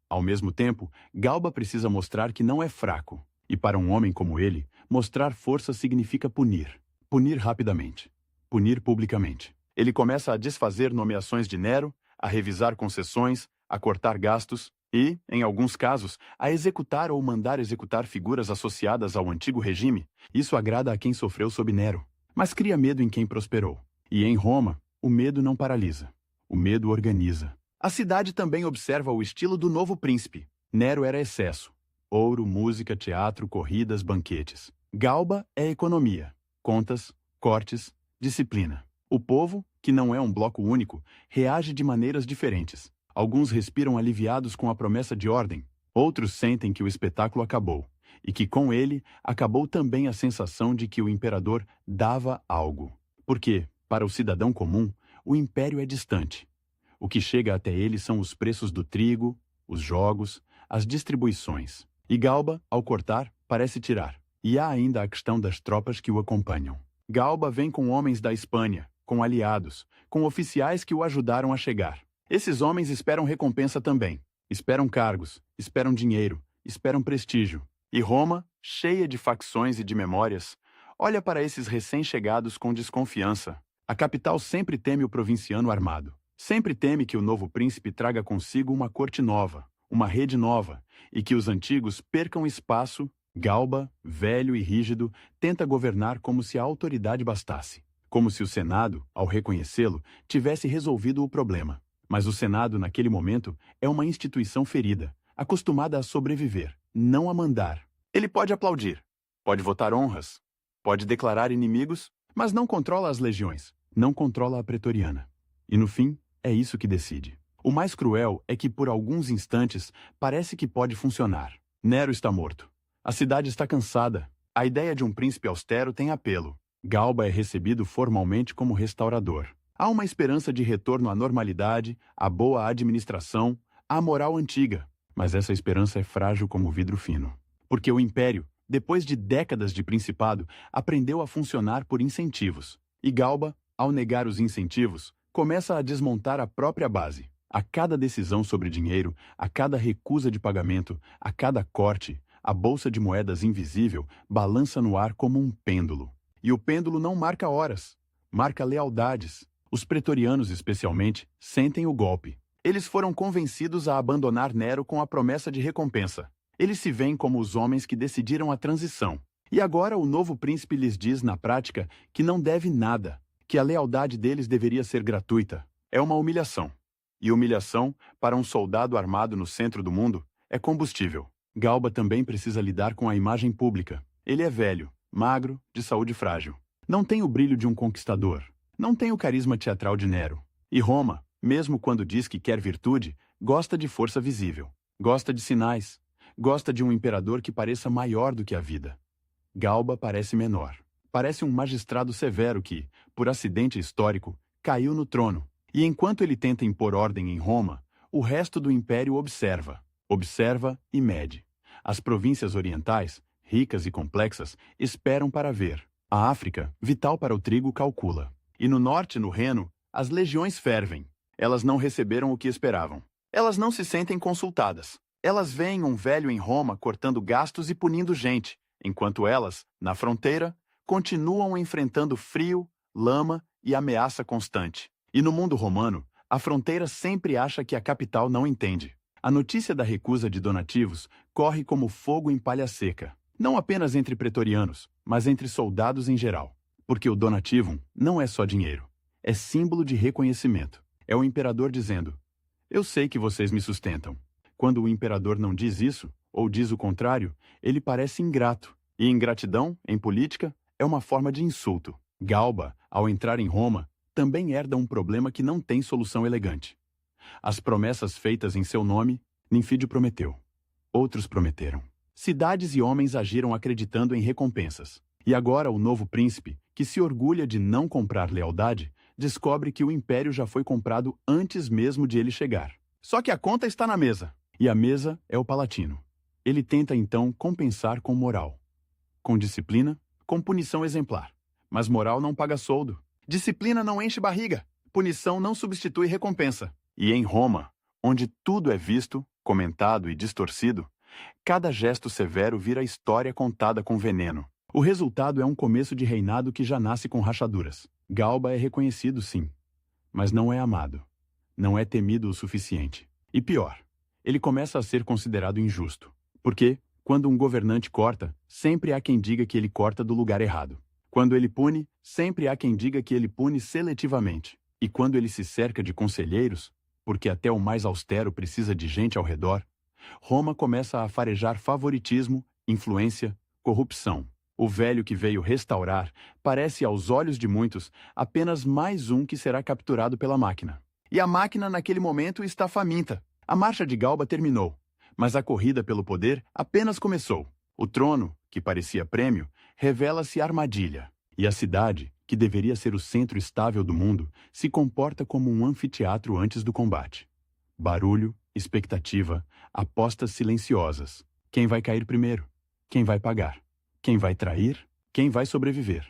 Ao mesmo tempo, Galba precisa mostrar que não é fraco. E para um homem como ele, mostrar força significa punir. Punir rapidamente. Punir publicamente. Ele começa a desfazer nomeações de Nero, a revisar concessões, a cortar gastos e, em alguns casos, a executar ou mandar executar figuras associadas ao antigo regime. Isso agrada a quem sofreu sob Nero, mas cria medo em quem prosperou. E em Roma, o medo não paralisa. O medo organiza. A cidade também observa o estilo do novo príncipe. Nero era excesso. Ouro, música, teatro, corridas, banquetes. Galba é economia. Contas, cortes, disciplina. O povo, que não é um bloco único, reage de maneiras diferentes. Alguns respiram aliviados com a promessa de ordem. Outros sentem que o espetáculo acabou. E que com ele acabou também a sensação de que o imperador dava algo. Porque, para o cidadão comum, o império é distante. O que chega até ele são os preços do trigo, os jogos, as distribuições. E Galba, ao cortar, parece tirar. E há ainda a questão das tropas que o acompanham. Galba vem com homens da Espanha, com aliados, com oficiais que o ajudaram a chegar. Esses homens esperam recompensa também. Esperam cargos, esperam dinheiro, esperam prestígio. E Roma, cheia de facções e de memórias, olha para esses recém-chegados com desconfiança. A capital sempre teme o provinciano armado. Sempre teme que o novo príncipe traga consigo uma corte nova, uma rede nova, e que os antigos percam espaço. Galba, velho e rígido, tenta governar como se a autoridade bastasse. Como se o Senado, ao reconhecê-lo, tivesse resolvido o problema. Mas o Senado, naquele momento, é uma instituição ferida, acostumada a sobreviver, não a mandar. Ele pode aplaudir, pode votar honras, pode declarar inimigos, mas não controla as legiões, não controla a pretoriana. E no fim, é isso que decide. O mais cruel é que por alguns instantes parece que pode funcionar. Nero está morto. A cidade está cansada. A ideia de um príncipe austero tem apelo. Galba é recebido formalmente como restaurador. Há uma esperança de retorno à normalidade, à boa administração, à moral antiga. Mas essa esperança é frágil como vidro fino. Porque o império, depois de décadas de principado, aprendeu a funcionar por incentivos. E Galba, ao negar os incentivos, começa a desmontar a própria base. A cada decisão sobre dinheiro, a cada recusa de pagamento, a cada corte, a bolsa de moedas invisível balança no ar como um pêndulo. E o pêndulo não marca horas, marca lealdades. Os pretorianos, especialmente, sentem o golpe. Eles foram convencidos a abandonar Nero com a promessa de recompensa. Eles se veem como os homens que decidiram a transição. E agora o novo príncipe lhes diz, na prática, que não deve nada, que a lealdade deles deveria ser gratuita. É uma humilhação. E humilhação, para um soldado armado no centro do mundo, é combustível. Galba também precisa lidar com a imagem pública. Ele é velho, magro, de saúde frágil. Não tem o brilho de um conquistador. Não tem o carisma teatral de Nero. E Roma, mesmo quando diz que quer virtude, gosta de força visível. Gosta de sinais. Gosta de um imperador que pareça maior do que a vida. Galba parece menor. Parece um magistrado severo que, por acidente histórico, caiu no trono. E enquanto ele tenta impor ordem em Roma, o resto do império observa. Observa e mede. As províncias orientais, ricas e complexas, esperam para ver. A África, vital para o trigo, calcula. E no norte, no Reno, as legiões fervem. Elas não receberam o que esperavam. Elas não se sentem consultadas. Elas veem um velho em Roma cortando gastos e punindo gente, enquanto elas, na fronteira, continuam enfrentando frio, lama e ameaça constante. E no mundo romano, A fronteira sempre acha que a capital não entende. A notícia da recusa de donativos corre como fogo em palha seca, não apenas entre pretorianos, mas entre soldados em geral. Porque o donativum não é só dinheiro, é símbolo de reconhecimento. É o imperador dizendo: eu sei que vocês me sustentam. Quando o imperador não diz isso, ou diz o contrário, ele parece ingrato. E ingratidão, em política, é uma forma de insulto. Galba, ao entrar em Roma, também herda um problema que não tem solução elegante. As promessas feitas em seu nome, Ninfídio prometeu. Outros prometeram. Cidades e homens agiram acreditando em recompensas. E agora o novo príncipe, que se orgulha de não comprar lealdade, descobre que o império já foi comprado antes mesmo de ele chegar. Só que a conta está na mesa. E a mesa é o Palatino. Ele tenta então compensar com moral. Com disciplina, com punição exemplar. Mas moral não paga soldo. Disciplina não enche barriga. Punição não substitui recompensa. E em Roma, onde tudo é visto, comentado e distorcido, cada gesto severo vira história contada com veneno. O resultado é um começo de reinado que já nasce com rachaduras. Galba é reconhecido, sim, mas não é amado. Não é temido o suficiente. E pior, ele começa a ser considerado injusto. Porque, quando um governante corta, sempre há quem diga que ele corta do lugar errado. Quando ele pune, sempre há quem diga que ele pune seletivamente. E quando ele se cerca de conselheiros, porque até o mais austero precisa de gente ao redor, Roma começa a farejar favoritismo, influência, corrupção. O velho que veio restaurar parece, aos olhos de muitos, apenas mais um que será capturado pela máquina. E a máquina, naquele momento, está faminta. A marcha de Galba terminou, mas a corrida pelo poder apenas começou. O trono, que parecia prêmio, revela-se armadilha. E a cidade, que deveria ser o centro estável do mundo, se comporta como um anfiteatro antes do combate. Barulho, expectativa, apostas silenciosas. Quem vai cair primeiro? Quem vai pagar? Quem vai trair? Quem vai sobreviver?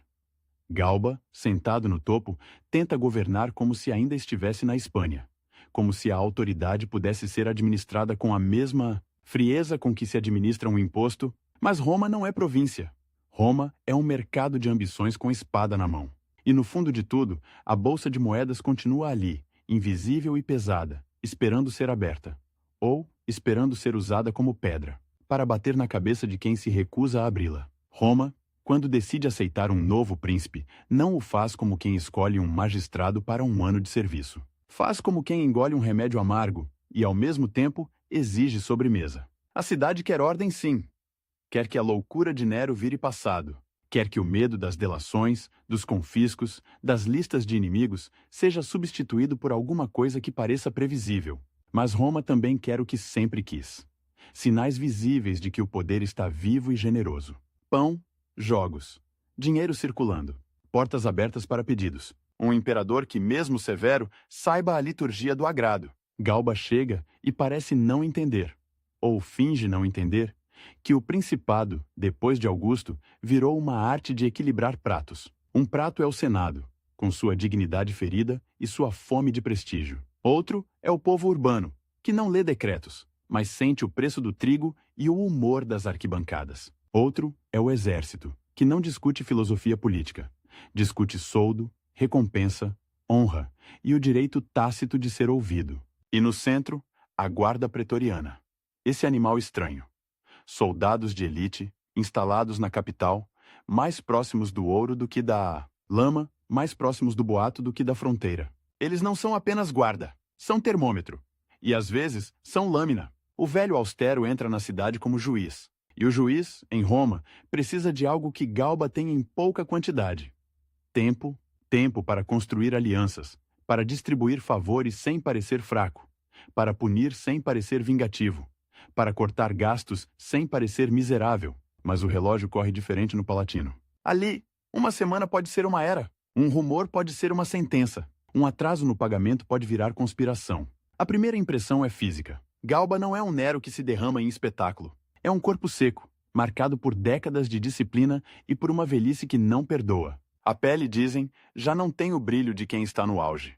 Galba, sentado no topo, tenta governar como se ainda estivesse na Espanha, como se a autoridade pudesse ser administrada com a mesma frieza com que se administra um imposto, mas Roma não é província. Roma é um mercado de ambições com espada na mão. E no fundo de tudo, a bolsa de moedas continua ali, invisível e pesada, esperando ser aberta, ou esperando ser usada como pedra, para bater na cabeça de quem se recusa a abri-la. Roma, quando decide aceitar um novo príncipe, não o faz como quem escolhe um magistrado para um ano de serviço. Faz como quem engole um remédio amargo e, ao mesmo tempo, exige sobremesa. A cidade quer ordem, sim. Quer que a loucura de Nero vire passado. Quer que o medo das delações, dos confiscos, das listas de inimigos seja substituído por alguma coisa que pareça previsível. Mas Roma também quer o que sempre quis. Sinais visíveis de que o poder está vivo e generoso. Pão, jogos, dinheiro circulando, portas abertas para pedidos. Um imperador que, mesmo severo, saiba a liturgia do agrado. Galba chega e parece não entender, ou finge não entender, que o principado, depois de Augusto, virou uma arte de equilibrar pratos. Um prato é o Senado, com sua dignidade ferida e sua fome de prestígio. Outro é o povo urbano, que não lê decretos, mas sente o preço do trigo e o humor das arquibancadas. Outro é o exército, que não discute filosofia política. Discute soldo, recompensa, honra e o direito tácito de ser ouvido. E no centro, a guarda pretoriana. Esse animal estranho. Soldados de elite, instalados na capital, mais próximos do ouro do que da lama, mais próximos do boato do que da fronteira. Eles não são apenas guarda, são termômetro. E às vezes, são lâmina. O velho austero entra na cidade como juiz. E o juiz, em Roma, precisa de algo que Galba tem em pouca quantidade. Tempo, tempo para construir alianças, para distribuir favores sem parecer fraco, para punir sem parecer vingativo, para cortar gastos sem parecer miserável. Mas o relógio corre diferente no Palatino. Ali, uma semana pode ser uma era, um rumor pode ser uma sentença, um atraso no pagamento pode virar conspiração. A primeira impressão é física. Galba não é um Nero que se derrama em espetáculo. É um corpo seco, marcado por décadas de disciplina e por uma velhice que não perdoa. A pele, dizem, já não tem o brilho de quem está no auge.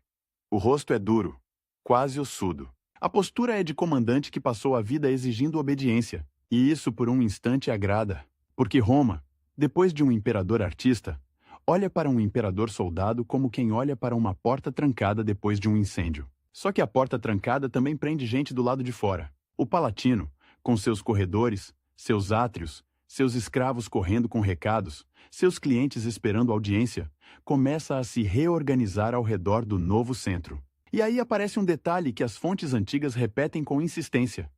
O rosto é duro, quase ossudo. A postura é de comandante que passou a vida exigindo obediência. E isso por um instante agrada. Porque Roma, depois de um imperador artista, olha para um imperador soldado como quem olha para uma porta trancada depois de um incêndio. Só que a porta trancada também prende gente do lado de fora. O Palatino, com seus corredores, seus átrios, seus escravos correndo com recados, seus clientes esperando audiência, começa a se reorganizar ao redor do novo centro. E aí aparece um detalhe que as fontes antigas repetem com insistência.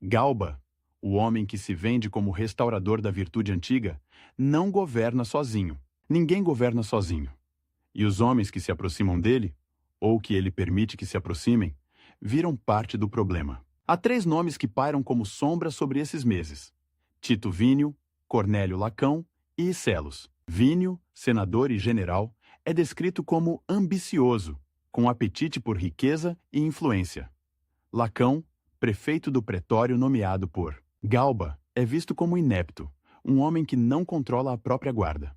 Galba, o homem que se vende como restaurador da virtude antiga, não governa sozinho. Ninguém governa sozinho. E os homens que se aproximam dele, ou que ele permite que se aproximem, viram parte do problema. Há 3 nomes que pairam como sombra sobre esses meses: Tito Vínio, Cornélio Lacão e Celos. Vínio, senador e general, é descrito como ambicioso, com apetite por riqueza e influência. Lacão, prefeito do pretório nomeado por Galba, é visto como inepto, um homem que não controla a própria guarda.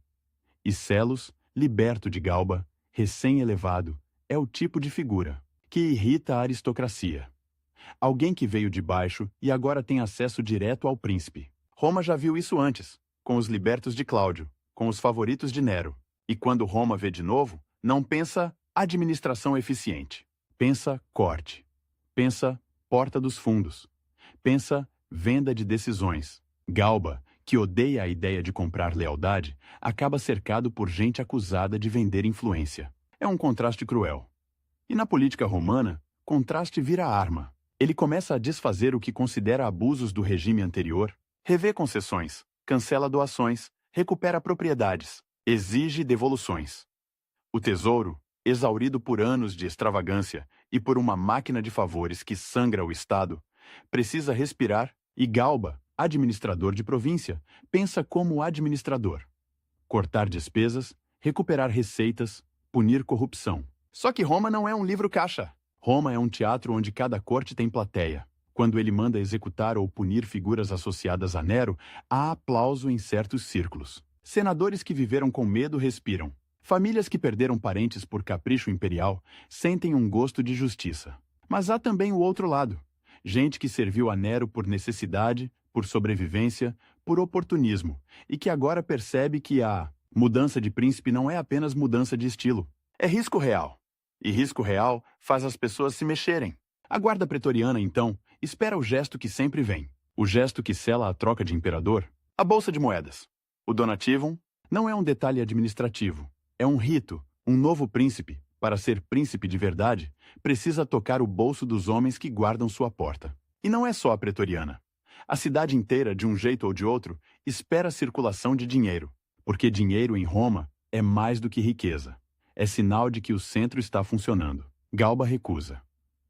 E Celos, liberto de Galba, recém-elevado, é o tipo de figura que irrita a aristocracia. Alguém que veio de baixo e agora tem acesso direto ao príncipe. Roma já viu isso antes, com os libertos de Cláudio, com os favoritos de Nero. E quando Roma vê de novo, não pensa administração eficiente. Pensa corte. Pensa porta dos fundos. Pensa venda de decisões. Galba, que odeia a ideia de comprar lealdade, acaba cercado por gente acusada de vender influência. É um contraste cruel. E na política romana, contraste vira arma. Ele começa a desfazer o que considera abusos do regime anterior, revê concessões, cancela doações, recupera propriedades, exige devoluções. O tesouro, exaurido por anos de extravagância e por uma máquina de favores que sangra o Estado, precisa respirar e Galba, administrador de província, pensa como administrador. Cortar despesas, recuperar receitas, punir corrupção. Só que Roma não é um livro-caixa. Roma é um teatro onde cada corte tem plateia. Quando ele manda executar ou punir figuras associadas a Nero, há aplauso em certos círculos. Senadores que viveram com medo respiram. Famílias que perderam parentes por capricho imperial sentem um gosto de justiça. Mas há também o outro lado. Gente que serviu a Nero por necessidade, por sobrevivência, por oportunismo, e que agora percebe que a mudança de príncipe não é apenas mudança de estilo. É risco real. E risco real faz as pessoas se mexerem. A guarda pretoriana, então, espera o gesto que sempre vem. O gesto que sela a troca de imperador. A bolsa de moedas. O donativum não é um detalhe administrativo. É um rito. Um novo príncipe, para ser príncipe de verdade, precisa tocar o bolso dos homens que guardam sua porta. E não é só a pretoriana. A cidade inteira, de um jeito ou de outro, espera a circulação de dinheiro. Porque dinheiro em Roma é mais do que riqueza. É sinal de que o centro está funcionando. Galba recusa.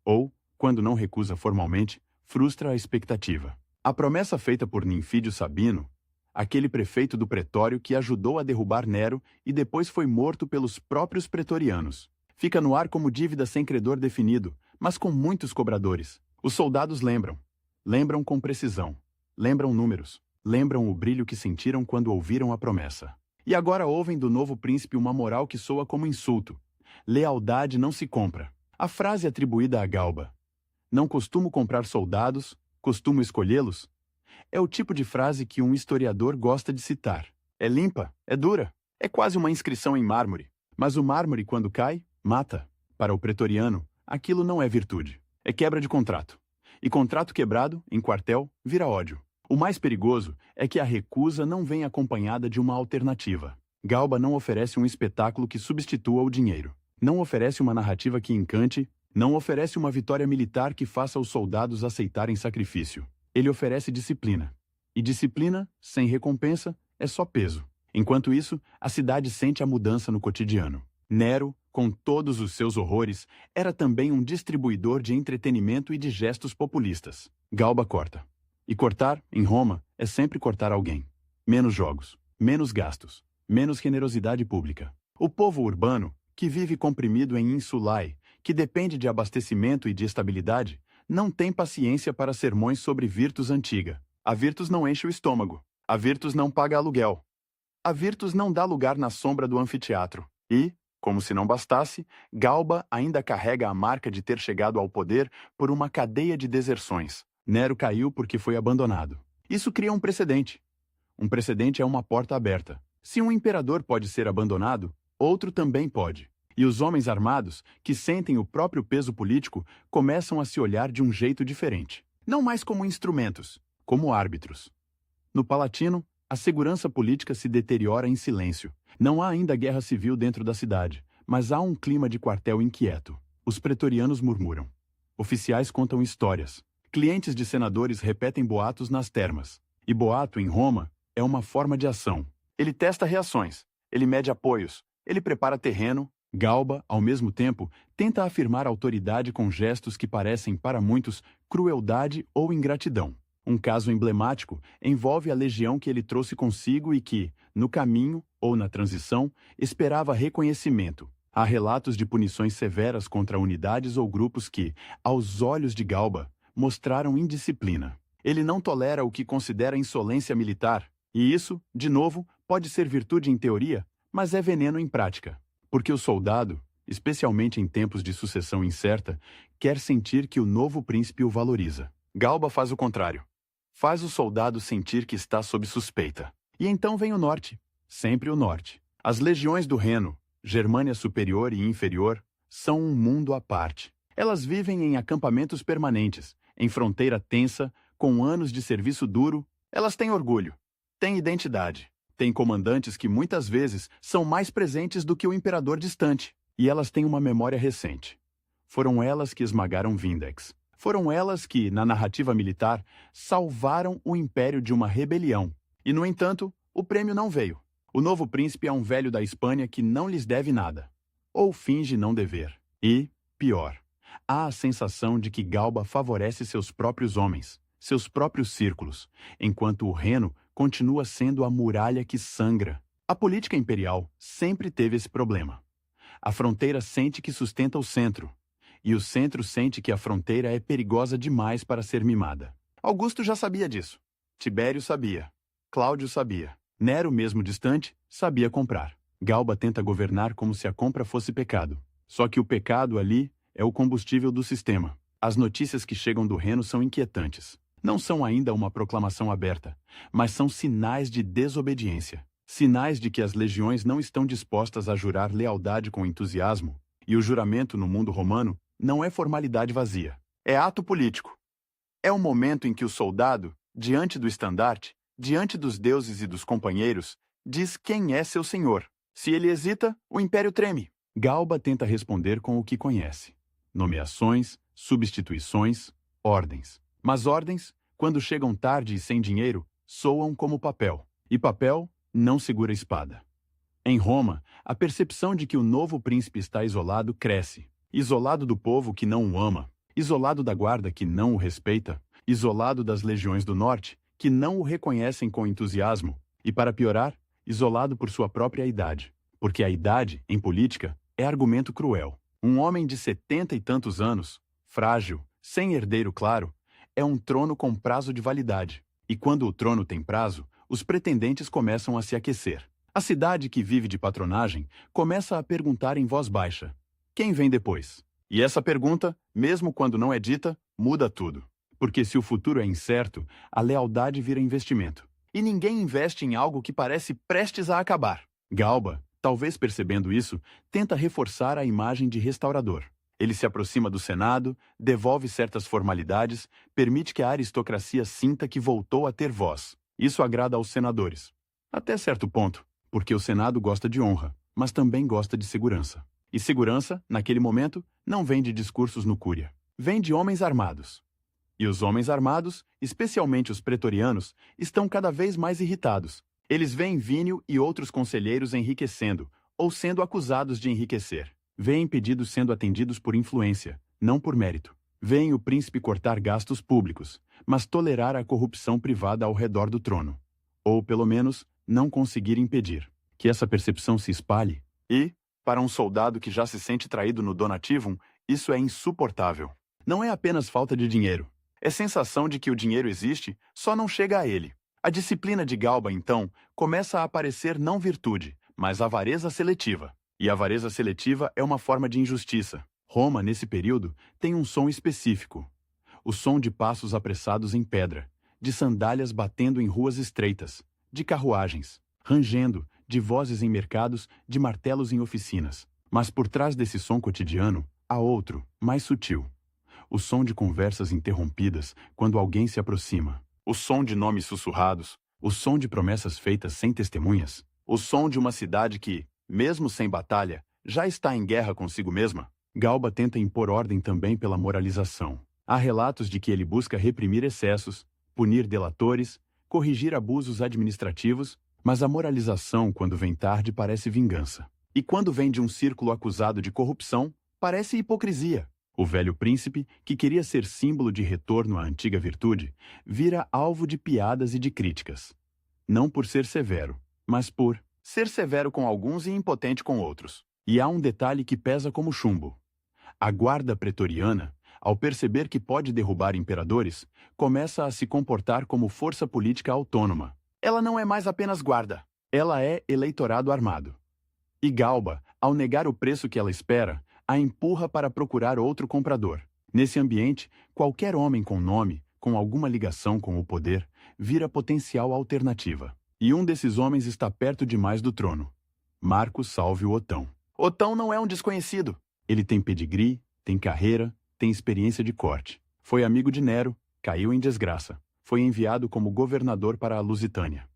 Ou, quando não recusa formalmente, frustra a expectativa. A promessa feita por Ninfídio Sabino, aquele prefeito do pretório que ajudou a derrubar Nero e depois foi morto pelos próprios pretorianos, fica no ar como dívida sem credor definido, mas com muitos cobradores. Os soldados lembram. Lembram com precisão. Lembram números. Lembram o brilho que sentiram quando ouviram a promessa. E agora ouvem do novo príncipe uma moral que soa como insulto. Lealdade não se compra. A frase atribuída a Galba. Não costumo comprar soldados, costumo escolhê-los. É o tipo de frase que um historiador gosta de citar. É limpa, é dura, é quase uma inscrição em mármore. Mas o mármore, quando cai, mata. Para o pretoriano, aquilo não é virtude. É quebra de contrato. E contrato quebrado, em quartel, vira ódio. O mais perigoso é que a recusa não vem acompanhada de uma alternativa. Galba não oferece um espetáculo que substitua o dinheiro. Não oferece uma narrativa que encante, não oferece uma vitória militar que faça os soldados aceitarem sacrifício. Ele oferece disciplina. E disciplina, sem recompensa, é só peso. Enquanto isso, a cidade sente a mudança no cotidiano. Nero, com todos os seus horrores, era também um distribuidor de entretenimento e de gestos populistas. Galba corta. E cortar, em Roma, é sempre cortar alguém. Menos jogos, menos gastos, menos generosidade pública. O povo urbano, que vive comprimido em insulae, que depende de abastecimento e de estabilidade, não tem paciência para sermões sobre virtus antiga. A virtus não enche o estômago. A virtus não paga aluguel. A virtus não dá lugar na sombra do anfiteatro. E, como se não bastasse, Galba ainda carrega a marca de ter chegado ao poder por uma cadeia de deserções. Nero caiu porque foi abandonado. Isso cria um precedente. Um precedente é uma porta aberta. Se um imperador pode ser abandonado, outro também pode. E os homens armados, que sentem o próprio peso político, começam a se olhar de um jeito diferente. Não mais como instrumentos, como árbitros. No Palatino, a segurança política se deteriora em silêncio. Não há ainda guerra civil dentro da cidade, mas há um clima de quartel inquieto. Os pretorianos murmuram. Oficiais contam histórias. Clientes de senadores repetem boatos nas termas. E boato, em Roma, é uma forma de ação. Ele testa reações, ele mede apoios, ele prepara terreno. Galba, ao mesmo tempo, tenta afirmar autoridade com gestos que parecem, para muitos, crueldade ou ingratidão. Um caso emblemático envolve a legião que ele trouxe consigo e que, no caminho ou na transição, esperava reconhecimento. Há relatos de punições severas contra unidades ou grupos que, aos olhos de Galba, mostraram indisciplina. Ele não tolera o que considera insolência militar, e isso, de novo, pode ser virtude em teoria, mas é veneno em prática. Porque o soldado, especialmente em tempos de sucessão incerta, quer sentir que o novo príncipe o valoriza. Galba faz o contrário. Faz o soldado sentir que está sob suspeita. E então vem o norte. Sempre o norte. As legiões do Reno, Germânia Superior e Inferior, são um mundo à parte. Elas vivem em acampamentos permanentes, em fronteira tensa, com anos de serviço duro. Elas têm orgulho, têm identidade, têm comandantes que muitas vezes são mais presentes do que o imperador distante. E elas têm uma memória recente. Foram elas que esmagaram Vindex. Foram elas que, na narrativa militar, salvaram o império de uma rebelião. E, no entanto, o prêmio não veio. O novo príncipe é um velho da Espanha que não lhes deve nada. Ou finge não dever. E, pior, há a sensação de que Galba favorece seus próprios homens, seus próprios círculos, enquanto o Reno continua sendo a muralha que sangra. A política imperial sempre teve esse problema. A fronteira sente que sustenta o centro, e o centro sente que a fronteira é perigosa demais para ser mimada. Augusto já sabia disso. Tibério sabia. Cláudio sabia. Nero, mesmo distante, sabia comprar. Galba tenta governar como se a compra fosse pecado. Só que o pecado ali é o combustível do sistema. As notícias que chegam do Reno são inquietantes. Não são ainda uma proclamação aberta, mas são sinais de desobediência. Sinais de que as legiões não estão dispostas a jurar lealdade com entusiasmo, e o juramento no mundo romano não é formalidade vazia. É ato político. É o momento em que o soldado, diante do estandarte, diante dos deuses e dos companheiros, diz quem é seu senhor. Se ele hesita, o império treme. Galba tenta responder com o que conhece. Nomeações, substituições, ordens. Mas ordens, quando chegam tarde e sem dinheiro, soam como papel. E papel não segura espada. Em Roma, a percepção de que o novo príncipe está isolado cresce. Isolado do povo que não o ama, isolado da guarda que não o respeita, isolado das legiões do norte, que não o reconhecem com entusiasmo, e, para piorar, isolado por sua própria idade. Porque a idade, em política, é argumento cruel. Um homem de 70 e tantos anos, frágil, sem herdeiro claro, é um trono com prazo de validade. E quando o trono tem prazo, os pretendentes começam a se aquecer. A cidade que vive de patronagem começa a perguntar em voz baixa: quem vem depois? E essa pergunta, mesmo quando não é dita, muda tudo. Porque se o futuro é incerto, a lealdade vira investimento. E ninguém investe em algo que parece prestes a acabar. Galba, talvez percebendo isso, tenta reforçar a imagem de restaurador. Ele se aproxima do Senado, devolve certas formalidades, permite que a aristocracia sinta que voltou a ter voz. Isso agrada aos senadores. Até certo ponto, porque o Senado gosta de honra, mas também gosta de segurança. E segurança, naquele momento, não vem de discursos no Cúria. Vem de homens armados. E os homens armados, especialmente os pretorianos, estão cada vez mais irritados. Eles veem Vínio e outros conselheiros enriquecendo, ou sendo acusados de enriquecer. Veem pedidos sendo atendidos por influência, não por mérito. Veem o príncipe cortar gastos públicos, mas tolerar a corrupção privada ao redor do trono. Ou, pelo menos, não conseguir impedir que essa percepção se espalhe. E, para um soldado que já se sente traído no donativum, isso é insuportável. Não é apenas falta de dinheiro. É sensação de que o dinheiro existe, só não chega a ele. A disciplina de Galba, então, começa a aparecer não virtude, mas avareza seletiva. E a avareza seletiva é uma forma de injustiça. Roma, nesse período, tem um som específico. O som de passos apressados em pedra, de sandálias batendo em ruas estreitas, de carruagens, rangendo, de vozes em mercados, de martelos em oficinas. Mas por trás desse som cotidiano, há outro, mais sutil. O som de conversas interrompidas quando alguém se aproxima. O som de nomes sussurrados. O som de promessas feitas sem testemunhas. O som de uma cidade que, mesmo sem batalha, já está em guerra consigo mesma. Galba tenta impor ordem também pela moralização. Há relatos de que ele busca reprimir excessos, punir delatores, corrigir abusos administrativos, mas a moralização, quando vem tarde, parece vingança. E quando vem de um círculo acusado de corrupção, parece hipocrisia. O velho príncipe, que queria ser símbolo de retorno à antiga virtude, vira alvo de piadas e de críticas. Não por ser severo, mas por ser severo com alguns e impotente com outros. E há um detalhe que pesa como chumbo. A guarda pretoriana, ao perceber que pode derrubar imperadores, começa a se comportar como força política autônoma. Ela não é mais apenas guarda, ela é eleitorado armado. E Galba, ao negar o preço que ela espera, a empurra para procurar outro comprador. Nesse ambiente, qualquer homem com nome, com alguma ligação com o poder, vira potencial alternativa. E um desses homens está perto demais do trono. Marco Salvio Otão. Otão não é um desconhecido. Ele tem pedigree, tem carreira, tem experiência de corte. Foi amigo de Nero, caiu em desgraça. Foi enviado como governador para a Lusitânia.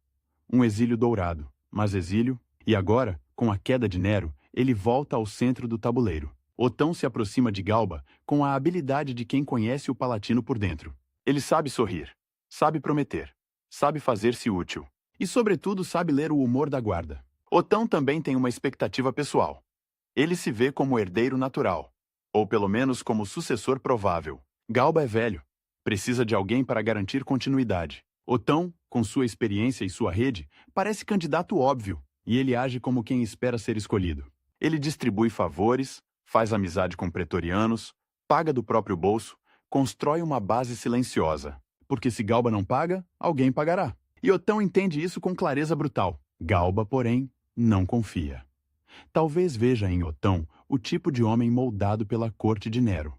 Um exílio dourado, mas exílio, e agora, com a queda de Nero, ele volta ao centro do tabuleiro. Otão se aproxima de Galba com a habilidade de quem conhece o palatino por dentro. Ele sabe sorrir, sabe prometer, sabe fazer-se útil e, sobretudo, sabe ler o humor da guarda. Otão também tem uma expectativa pessoal. Ele se vê como herdeiro natural, ou pelo menos como sucessor provável. Galba é velho, precisa de alguém para garantir continuidade. Otão, com sua experiência e sua rede, parece candidato óbvio, e ele age como quem espera ser escolhido. Ele distribui favores, faz amizade com pretorianos, paga do próprio bolso, constrói uma base silenciosa. Porque se Galba não paga, alguém pagará. E Otão entende isso com clareza brutal. Galba, porém, não confia. Talvez veja em Otão o tipo de homem moldado pela corte de Nero.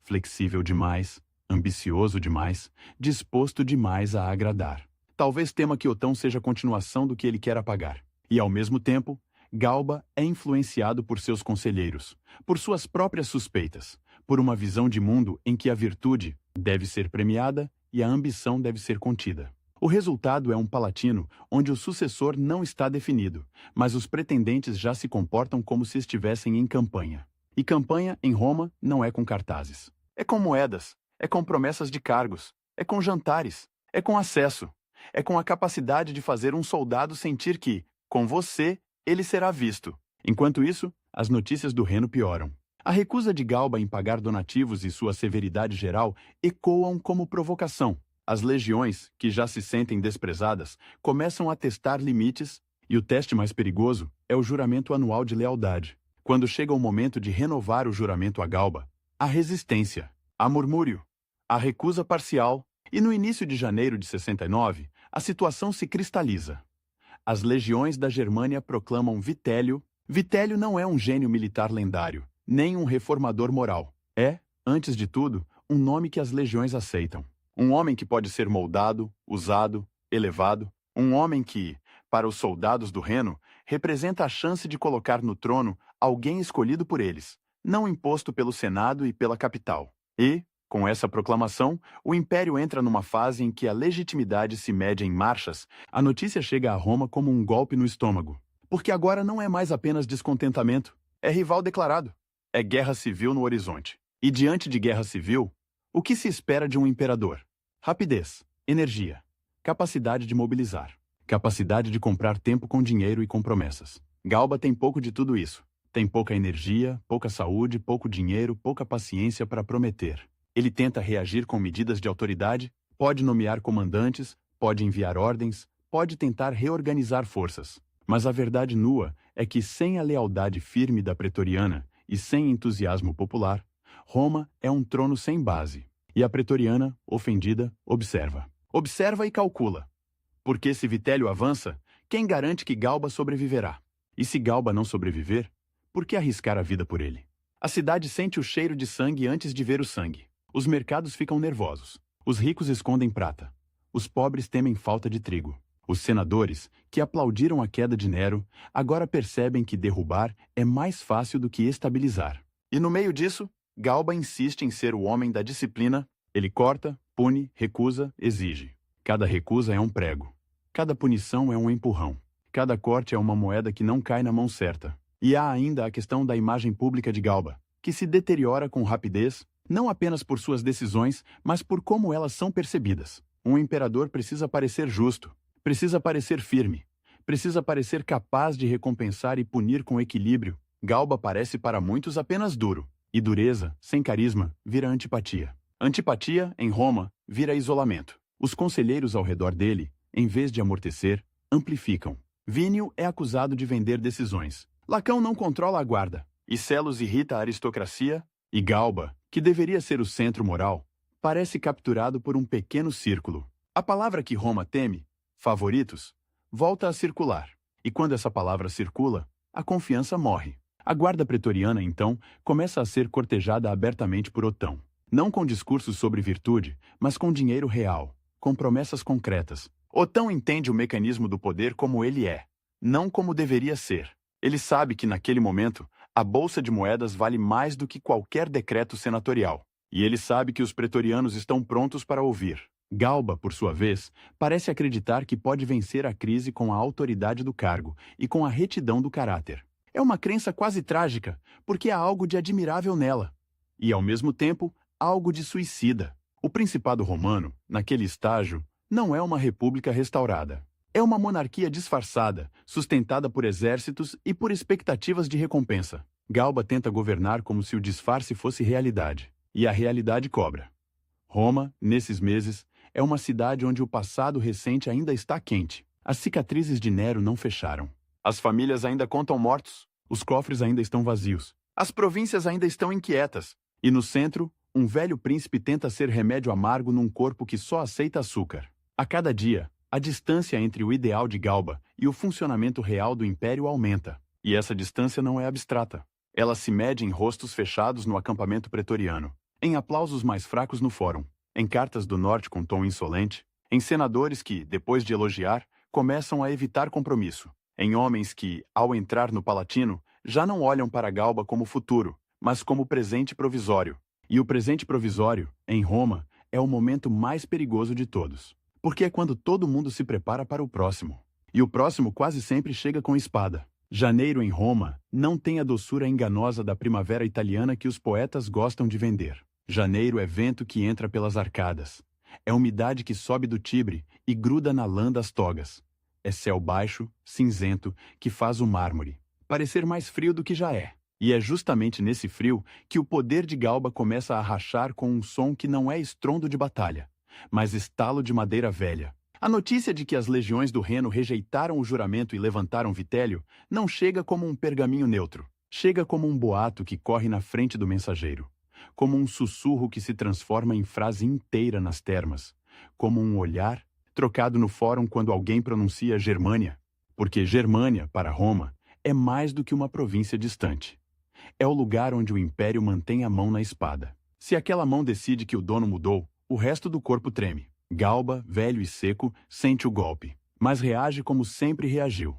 Flexível demais, ambicioso demais, disposto demais a agradar. Talvez tema que Otão seja a continuação do que ele quer apagar. E, ao mesmo tempo, Galba é influenciado por seus conselheiros, por suas próprias suspeitas, por uma visão de mundo em que a virtude deve ser premiada e a ambição deve ser contida. O resultado é um palatino onde o sucessor não está definido, mas os pretendentes já se comportam como se estivessem em campanha. E campanha, em Roma, não é com cartazes. É com moedas, é com promessas de cargos, é com jantares, é com acesso, é com a capacidade de fazer um soldado sentir que, com você, ele será visto. Enquanto isso, as notícias do reino pioram. A recusa de Galba em pagar donativos e sua severidade geral ecoam como provocação. As legiões, que já se sentem desprezadas, começam a testar limites, e o teste mais perigoso é o juramento anual de lealdade. Quando chega o momento de renovar o juramento a Galba, há resistência, há murmúrio, há recusa parcial, e no início de janeiro de 69, a situação se cristaliza. As legiões da Germânia proclamam Vitélio. Vitélio não é um gênio militar lendário, nem um reformador moral. É, antes de tudo, um nome que as legiões aceitam. Um homem que pode ser moldado, usado, elevado. Um homem que, para os soldados do Reno, representa a chance de colocar no trono alguém escolhido por eles, não imposto pelo Senado e pela capital. E, com essa proclamação, o Império entra numa fase em que a legitimidade se mede em marchas. A notícia chega a Roma como um golpe no estômago. Porque agora não é mais apenas descontentamento, é rival declarado. É guerra civil no horizonte. E diante de guerra civil, o que se espera de um imperador? Rapidez, energia, capacidade de mobilizar, capacidade de comprar tempo com dinheiro e com promessas. Galba tem pouco de tudo isso. Tem pouca energia, pouca saúde, pouco dinheiro, pouca paciência para prometer. Ele tenta reagir com medidas de autoridade, pode nomear comandantes, pode enviar ordens, pode tentar reorganizar forças. Mas a verdade nua é que sem a lealdade firme da pretoriana e sem entusiasmo popular, Roma é um trono sem base. E a pretoriana, ofendida, observa. Observa e calcula. Porque se Vitélio avança, quem garante que Galba sobreviverá? E se Galba não sobreviver, por que arriscar a vida por ele? A cidade sente o cheiro de sangue antes de ver o sangue. Os mercados ficam nervosos. Os ricos escondem prata. Os pobres temem falta de trigo. Os senadores, que aplaudiram a queda de Nero, agora percebem que derrubar é mais fácil do que estabilizar. E no meio disso, Galba insiste em ser o homem da disciplina. Ele corta, pune, recusa, exige. Cada recusa é um prego. Cada punição é um empurrão. Cada corte é uma moeda que não cai na mão certa. E há ainda a questão da imagem pública de Galba, que se deteriora com rapidez, não apenas por suas decisões, mas por como elas são percebidas. Um imperador precisa parecer justo, precisa parecer firme, precisa parecer capaz de recompensar e punir com equilíbrio. Galba parece para muitos apenas duro, e dureza, sem carisma, vira antipatia. Antipatia, em Roma, vira isolamento. Os conselheiros ao redor dele, em vez de amortecer, amplificam. Vínio é acusado de vender decisões. Lacão não controla a guarda. E Celos irrita a aristocracia. E Galba, que deveria ser o centro moral, parece capturado por um pequeno círculo. A palavra que Roma teme, favoritos, volta a circular. E quando essa palavra circula, a confiança morre. A guarda pretoriana, então, começa a ser cortejada abertamente por Otão. Não com discursos sobre virtude, mas com dinheiro real, com promessas concretas. Otão entende o mecanismo do poder como ele é, não como deveria ser. Ele sabe que, naquele momento, a bolsa de moedas vale mais do que qualquer decreto senatorial. E ele sabe que os pretorianos estão prontos para ouvir. Galba, por sua vez, parece acreditar que pode vencer a crise com a autoridade do cargo e com a retidão do caráter. É uma crença quase trágica, porque há algo de admirável nela. E, ao mesmo tempo, algo de suicida. O Principado Romano, naquele estágio, não é uma república restaurada. É uma monarquia disfarçada, sustentada por exércitos e por expectativas de recompensa. Galba tenta governar como se o disfarce fosse realidade. E a realidade cobra. Roma, nesses meses, é uma cidade onde o passado recente ainda está quente. As cicatrizes de Nero não fecharam. As famílias ainda contam mortos. Os cofres ainda estão vazios. As províncias ainda estão inquietas. E no centro, um velho príncipe tenta ser remédio amargo num corpo que só aceita açúcar. A cada dia, a distância entre o ideal de Galba e o funcionamento real do império aumenta. E essa distância não é abstrata. Ela se mede em rostos fechados no acampamento pretoriano, em aplausos mais fracos no fórum, em cartas do norte com tom insolente, em senadores que, depois de elogiar, começam a evitar compromisso, em homens que, ao entrar no Palatino, já não olham para Galba como futuro, mas como presente provisório. E o presente provisório, em Roma, é o momento mais perigoso de todos. Porque é quando todo mundo se prepara para o próximo. E o próximo quase sempre chega com espada. Janeiro em Roma não tem a doçura enganosa da primavera italiana que os poetas gostam de vender. Janeiro é vento que entra pelas arcadas. É umidade que sobe do Tibre e gruda na lã das togas. É céu baixo, cinzento, que faz o mármore parecer mais frio do que já é. E é justamente nesse frio que o poder de Galba começa a rachar com um som que não é estrondo de batalha, mas estalo de madeira velha. A notícia de que as legiões do Reno rejeitaram o juramento e levantaram Vitélio não chega como um pergaminho neutro. Chega como um boato que corre na frente do mensageiro. Como um sussurro que se transforma em frase inteira nas termas. Como um olhar trocado no fórum quando alguém pronuncia Germânia. Porque Germânia, para Roma, é mais do que uma província distante. É o lugar onde o império mantém a mão na espada. Se aquela mão decide que o dono mudou, o resto do corpo treme. Galba, velho e seco, sente o golpe, mas reage como sempre reagiu,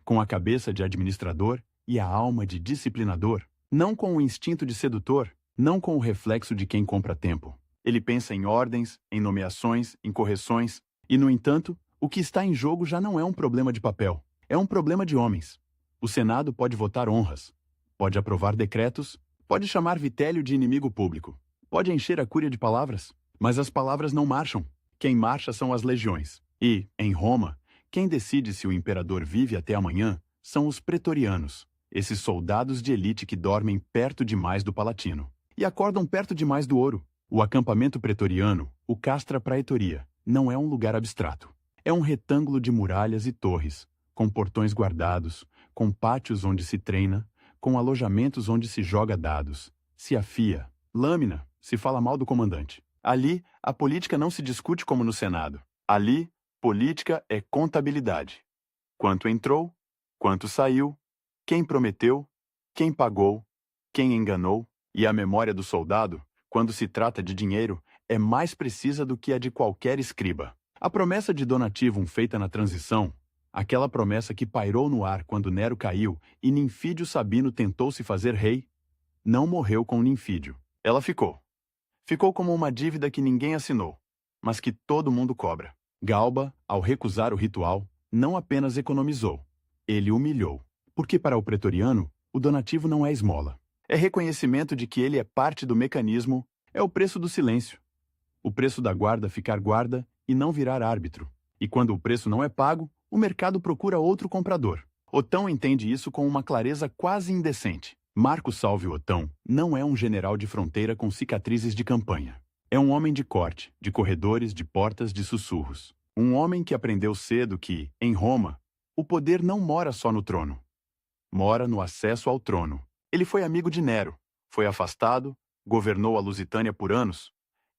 com a cabeça de administrador e a alma de disciplinador, não com o instinto de sedutor, não com o reflexo de quem compra tempo. Ele pensa em ordens, em nomeações, em correções, e, no entanto, o que está em jogo já não é um problema de papel, é um problema de homens. O Senado pode votar honras, pode aprovar decretos, pode chamar Vitélio de inimigo público, pode encher a cúria de palavras, mas as palavras não marcham. Quem marcha são as legiões. E, em Roma, quem decide se o imperador vive até amanhã são os pretorianos, esses soldados de elite que dormem perto demais do Palatino e acordam perto demais do ouro. O acampamento pretoriano, o Castra Praetoria, não é um lugar abstrato. É um retângulo de muralhas e torres, com portões guardados, com pátios onde se treina, com alojamentos onde se joga dados, se afia, lâmina, se fala mal do comandante. Ali, a política não se discute como no Senado. Ali, política é contabilidade. Quanto entrou, quanto saiu, quem prometeu, quem pagou, quem enganou. E a memória do soldado, quando se trata de dinheiro, é mais precisa do que a de qualquer escriba. A promessa de Donativum feita na transição, aquela promessa que pairou no ar quando Nero caiu e Ninfídio Sabino tentou se fazer rei, não morreu com Ninfídio. Ela ficou. Ficou como uma dívida que ninguém assinou, mas que todo mundo cobra. Galba, ao recusar o ritual, não apenas economizou, ele humilhou. Porque para o pretoriano, o donativo não é esmola. É reconhecimento de que ele é parte do mecanismo, é o preço do silêncio. O preço da guarda ficar guarda e não virar árbitro. E quando o preço não é pago, o mercado procura outro comprador. Otão entende isso com uma clareza quase indecente. Marco Salvio Otão não é um general de fronteira com cicatrizes de campanha. É um homem de corte, de corredores, de portas, de sussurros. Um homem que aprendeu cedo que, em Roma, o poder não mora só no trono. Mora no acesso ao trono. Ele foi amigo de Nero, foi afastado, governou a Lusitânia por anos,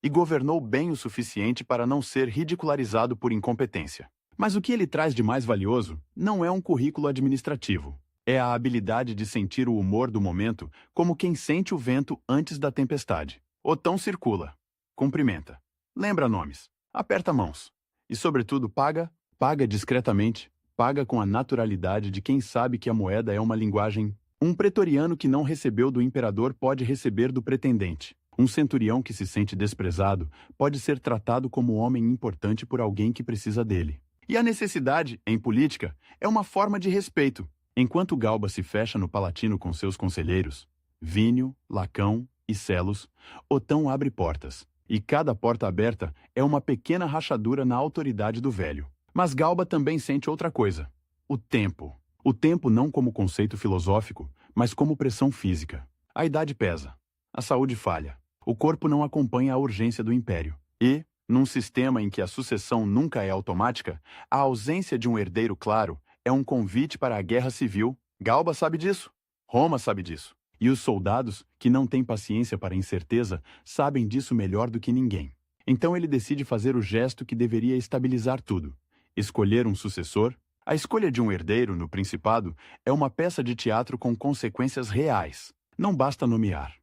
e governou bem o suficiente para não ser ridicularizado por incompetência. Mas o que ele traz de mais valioso não é um currículo administrativo. É a habilidade de sentir o humor do momento como quem sente o vento antes da tempestade. Otão circula, cumprimenta, lembra nomes, aperta mãos e, sobretudo, paga discretamente, paga com a naturalidade de quem sabe que a moeda é uma linguagem. Um pretoriano que não recebeu do imperador pode receber do pretendente. Um centurião que se sente desprezado pode ser tratado como homem importante por alguém que precisa dele. E a necessidade, em política, é uma forma de respeito. Enquanto Galba se fecha no Palatino com seus conselheiros, Vínio, Lacão e Celos, Otão abre portas, e cada porta aberta é uma pequena rachadura na autoridade do velho. Mas Galba também sente outra coisa: o tempo. O tempo não como conceito filosófico, mas como pressão física. A idade pesa, a saúde falha, o corpo não acompanha a urgência do império. E, num sistema em que a sucessão nunca é automática, a ausência de um herdeiro claro é um convite para a guerra civil. Galba sabe disso. Roma sabe disso. E os soldados, que não têm paciência para a incerteza, sabem disso melhor do que ninguém. Então ele decide fazer o gesto que deveria estabilizar tudo: escolher um sucessor. A escolha de um herdeiro no Principado é uma peça de teatro com consequências reais. Não basta nomear.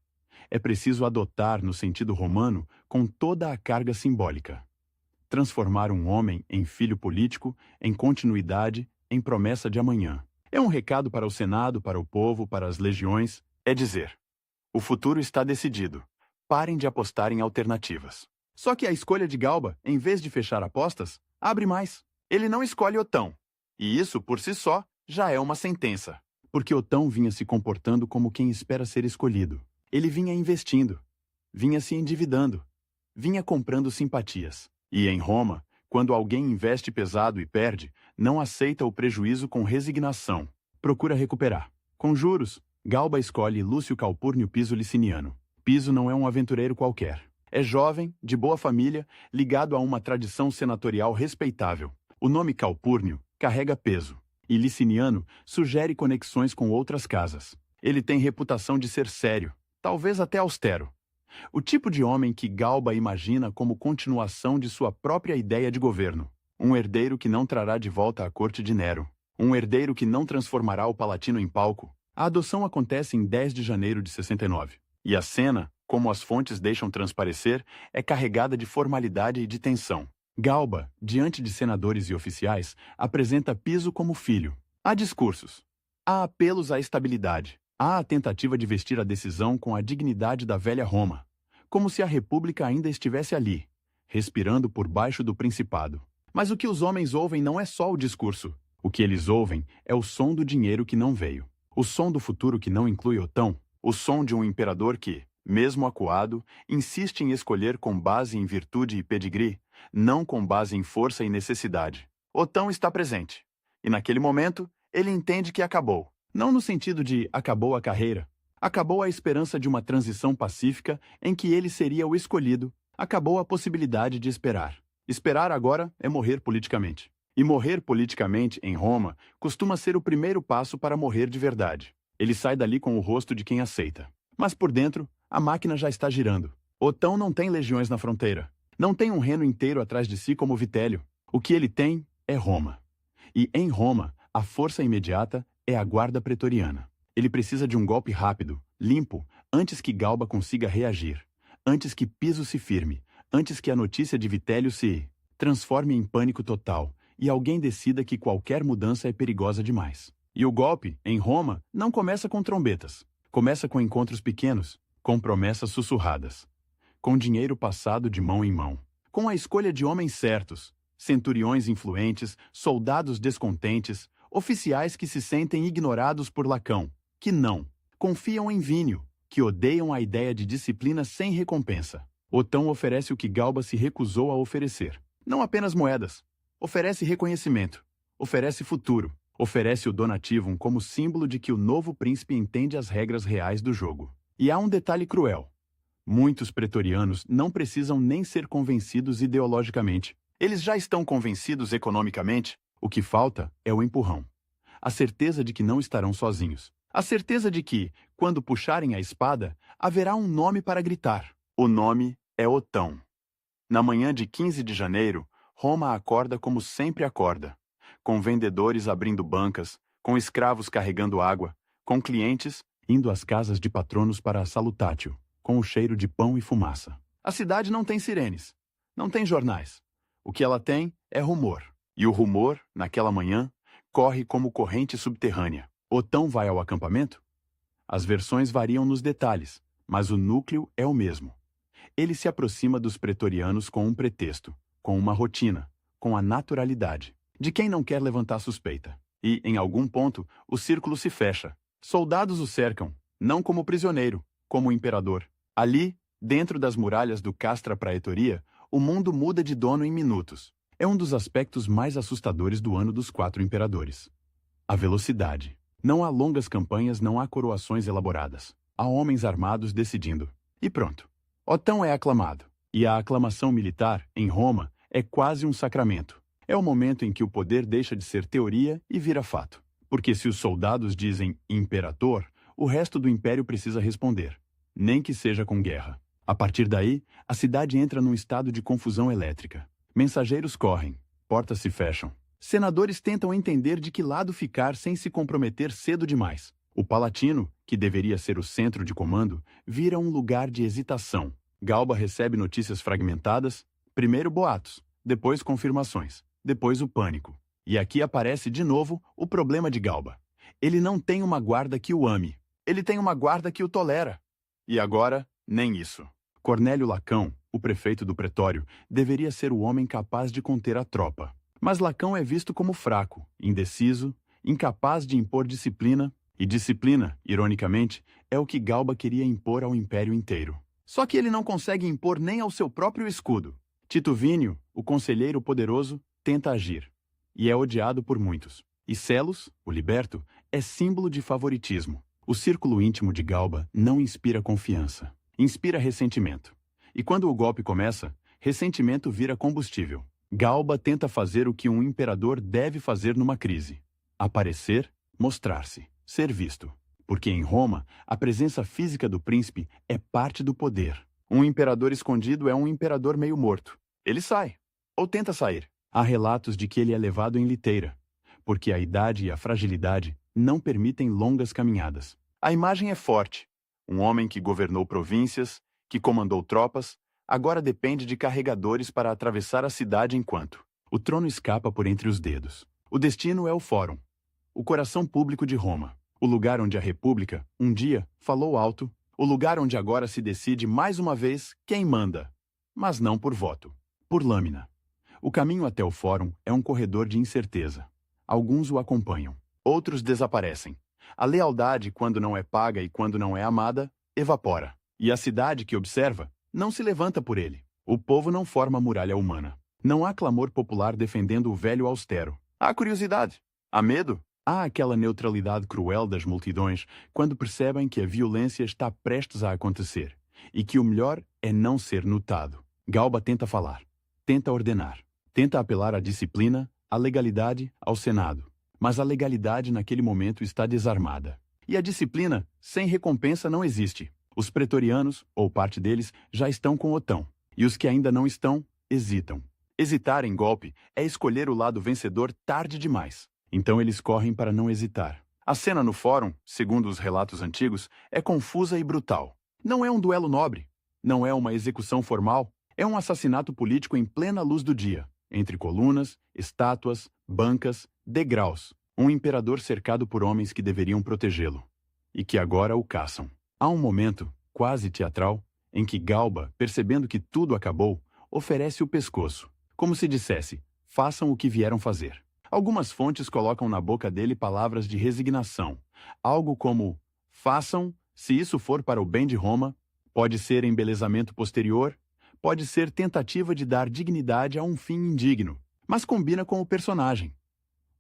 É preciso adotar, no sentido romano, com toda a carga simbólica. Transformar um homem em filho político, em continuidade, em promessa de amanhã. É um recado para o Senado, para o povo, para as legiões. É dizer: o futuro está decidido. Parem de apostar em alternativas. Só que a escolha de Galba, em vez de fechar apostas, abre mais. Ele não escolhe Otão. E isso, por si só, já é uma sentença. Porque Otão vinha se comportando como quem espera ser escolhido. Ele vinha investindo, vinha se endividando, vinha comprando simpatias. E em Roma, quando alguém investe pesado e perde, não aceita o prejuízo com resignação. Procura recuperar. Com juros, Galba escolhe Lúcio Calpurnio Piso Liciniano. Piso não é um aventureiro qualquer. É jovem, de boa família, ligado a uma tradição senatorial respeitável. O nome Calpurnio carrega peso, e Liciniano sugere conexões com outras casas. Ele tem reputação de ser sério, talvez até austero. O tipo de homem que Galba imagina como continuação de sua própria ideia de governo. Um herdeiro que não trará de volta a corte de Nero. Um herdeiro que não transformará o Palatino em palco. A adoção acontece em 10 de janeiro de 69. E a cena, como as fontes deixam transparecer, é carregada de formalidade e de tensão. Galba, diante de senadores e oficiais, apresenta Piso como filho. Há discursos. Há apelos à estabilidade. Há a tentativa de vestir a decisão com a dignidade da velha Roma, como se a República ainda estivesse ali, respirando por baixo do Principado. Mas o que os homens ouvem não é só o discurso. O que eles ouvem é o som do dinheiro que não veio. O som do futuro que não inclui Otão. O som de um imperador que, mesmo acuado, insiste em escolher com base em virtude e pedigree, não com base em força e necessidade. Otão está presente. E naquele momento, ele entende que acabou. Não no sentido de acabou a carreira. Acabou a esperança de uma transição pacífica em que ele seria o escolhido. Acabou a possibilidade de esperar. Esperar agora é morrer politicamente. E morrer politicamente, em Roma, costuma ser o primeiro passo para morrer de verdade. Ele sai dali com o rosto de quem aceita. Mas por dentro, a máquina já está girando. Otão não tem legiões na fronteira. Não tem um reino inteiro atrás de si como Vitélio. O que ele tem é Roma. E em Roma, a força imediata é a guarda pretoriana. Ele precisa de um golpe rápido, limpo, antes que Galba consiga reagir. Antes que Piso se firme. Antes que a notícia de Vitélio se transforme em pânico total e alguém decida que qualquer mudança é perigosa demais. E o golpe, em Roma, não começa com trombetas. Começa com encontros pequenos, com promessas sussurradas, com dinheiro passado de mão em mão, com a escolha de homens certos, centuriões influentes, soldados descontentes, oficiais que se sentem ignorados por Lacão, que não confiam em Vínio, que odeiam a ideia de disciplina sem recompensa. Otão oferece o que Galba se recusou a oferecer. Não apenas moedas. Oferece reconhecimento. Oferece futuro. Oferece o donativum como símbolo de que o novo príncipe entende as regras reais do jogo. E há um detalhe cruel. Muitos pretorianos não precisam nem ser convencidos ideologicamente. Eles já estão convencidos economicamente. O que falta é o empurrão. A certeza de que não estarão sozinhos. A certeza de que, quando puxarem a espada, haverá um nome para gritar. O nome é Otão. Na manhã de 15 de janeiro, Roma acorda como sempre acorda, com vendedores abrindo bancas, com escravos carregando água, com clientes indo às casas de patronos para a salutátil, com o cheiro de pão e fumaça. A cidade não tem sirenes, não tem jornais. O que ela tem é rumor. E o rumor, naquela manhã, corre como corrente subterrânea. Otão vai ao acampamento? As versões variam nos detalhes, mas o núcleo é o mesmo. Ele se aproxima dos pretorianos com um pretexto, com uma rotina, com a naturalidade de quem não quer levantar suspeita. E, em algum ponto, o círculo se fecha. Soldados o cercam, não como prisioneiro, como imperador. Ali, dentro das muralhas do Castra Praetoria, o mundo muda de dono em minutos. É um dos aspectos mais assustadores do ano dos 4 imperadores. A velocidade. Não há longas campanhas, não há coroações elaboradas. Há homens armados decidindo. E pronto. Otão é aclamado. E a aclamação militar, em Roma, é quase um sacramento. É o momento em que o poder deixa de ser teoria e vira fato. Porque se os soldados dizem imperator, o resto do império precisa responder, nem que seja com guerra. A partir daí, a cidade entra num estado de confusão elétrica. Mensageiros correm, portas se fecham. Senadores tentam entender de que lado ficar sem se comprometer cedo demais. O Palatino, que deveria ser o centro de comando, vira um lugar de hesitação. Galba recebe notícias fragmentadas, primeiro boatos, depois confirmações, depois o pânico. E aqui aparece de novo o problema de Galba. Ele não tem uma guarda que o ame. Ele tem uma guarda que o tolera. E agora, nem isso. Cornélio Lacão, o prefeito do pretório, deveria ser o homem capaz de conter a tropa. Mas Lacão é visto como fraco, indeciso, incapaz de impor disciplina, e disciplina, ironicamente, é o que Galba queria impor ao império inteiro. Só que ele não consegue impor nem ao seu próprio escudo. Tito Vínio, o conselheiro poderoso, tenta agir, e é odiado por muitos. E Celos, o liberto, é símbolo de favoritismo. O círculo íntimo de Galba não inspira confiança, inspira ressentimento. E quando o golpe começa, ressentimento vira combustível. Galba tenta fazer o que um imperador deve fazer numa crise: aparecer, mostrar-se, ser visto. Porque em Roma, a presença física do príncipe é parte do poder. Um imperador escondido é um imperador meio morto. Ele sai, ou tenta sair. Há relatos de que ele é levado em liteira, porque a idade e a fragilidade não permitem longas caminhadas. A imagem é forte. Um homem que governou províncias, que comandou tropas, agora depende de carregadores para atravessar a cidade enquanto o trono escapa por entre os dedos. O destino é o Fórum, o coração público de Roma, o lugar onde a República, um dia, falou alto, o lugar onde agora se decide mais uma vez quem manda, mas não por voto, por lâmina. O caminho até o Fórum é um corredor de incerteza. Alguns o acompanham, outros desaparecem. A lealdade, quando não é paga e quando não é amada, evapora. E a cidade que observa não se levanta por ele. O povo não forma muralha humana. Não há clamor popular defendendo o velho austero. Há curiosidade. Há medo. Há aquela neutralidade cruel das multidões quando percebem que a violência está prestes a acontecer e que o melhor é não ser notado. Galba tenta falar, tenta ordenar, tenta apelar à disciplina, à legalidade, ao Senado. Mas a legalidade naquele momento está desarmada. E a disciplina, sem recompensa, não existe. Os pretorianos, ou parte deles, já estão com Otão. E os que ainda não estão, hesitam. Hesitar em golpe é escolher o lado vencedor tarde demais. Então eles correm para não hesitar. A cena no Fórum, segundo os relatos antigos, é confusa e brutal. Não é um duelo nobre. Não é uma execução formal. É um assassinato político em plena luz do dia, entre colunas, estátuas, bancas, degraus, um imperador cercado por homens que deveriam protegê-lo, e que agora o caçam. Há um momento, quase teatral, em que Galba, percebendo que tudo acabou, oferece o pescoço, como se dissesse, façam o que vieram fazer. Algumas fontes colocam na boca dele palavras de resignação, algo como, façam, se isso for para o bem de Roma, pode ser embelezamento posterior, pode ser tentativa de dar dignidade a um fim indigno, mas combina com o personagem.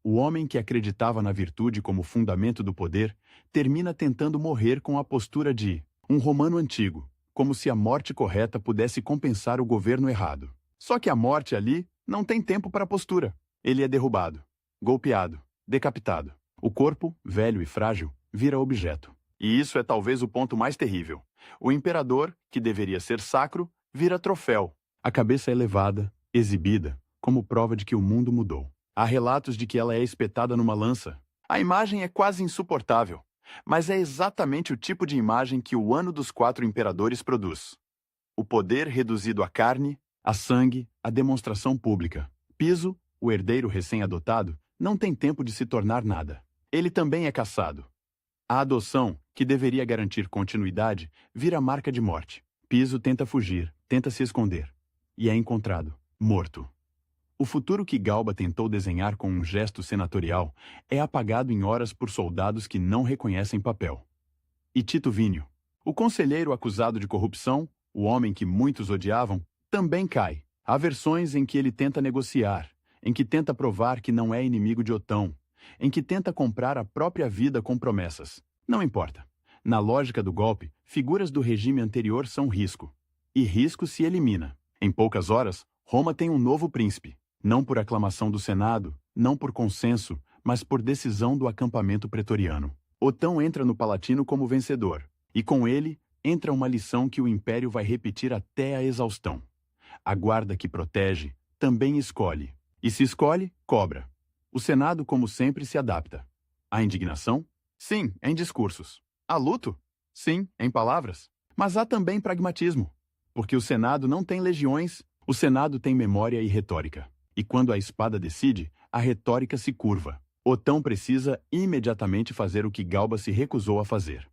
O homem que acreditava na virtude como fundamento do poder termina tentando morrer com a postura de um romano antigo, como se a morte correta pudesse compensar o governo errado. Só que a morte ali não tem tempo para postura. Ele é derrubado, golpeado, decapitado. O corpo, velho e frágil, vira objeto. E isso é talvez o ponto mais terrível. O imperador, que deveria ser sacro, vira troféu. A cabeça é levada, exibida, como prova de que o mundo mudou. Há relatos de que ela é espetada numa lança. A imagem é quase insuportável, mas é exatamente o tipo de imagem que o Ano dos Quatro Imperadores produz. O poder reduzido à carne, a sangue, a demonstração pública. Piso, o herdeiro recém-adotado, não tem tempo de se tornar nada. Ele também é caçado. A adoção, que deveria garantir continuidade, vira marca de morte. Piso tenta fugir, tenta se esconder. E é encontrado, morto. O futuro que Galba tentou desenhar com um gesto senatorial é apagado em horas por soldados que não reconhecem papel. E Tito Vínio, o conselheiro acusado de corrupção, o homem que muitos odiavam, também cai. Há versões em que ele tenta negociar, em que tenta provar que não é inimigo de Otão, em que tenta comprar a própria vida com promessas. Não importa. Na lógica do golpe, figuras do regime anterior são risco. E risco se elimina. Em poucas horas, Roma tem um novo príncipe. Não por aclamação do Senado, não por consenso, mas por decisão do acampamento pretoriano. Otão entra no Palatino como vencedor, e com ele entra uma lição que o Império vai repetir até a exaustão. A guarda que protege também escolhe, e se escolhe, cobra. O Senado, como sempre, se adapta. Há indignação? Sim, em discursos. Há luto? Sim, em palavras. Mas há também pragmatismo, porque o Senado não tem legiões, o Senado tem memória e retórica. E quando a espada decide, a retórica se curva. Otão precisa imediatamente fazer o que Galba se recusou a fazer.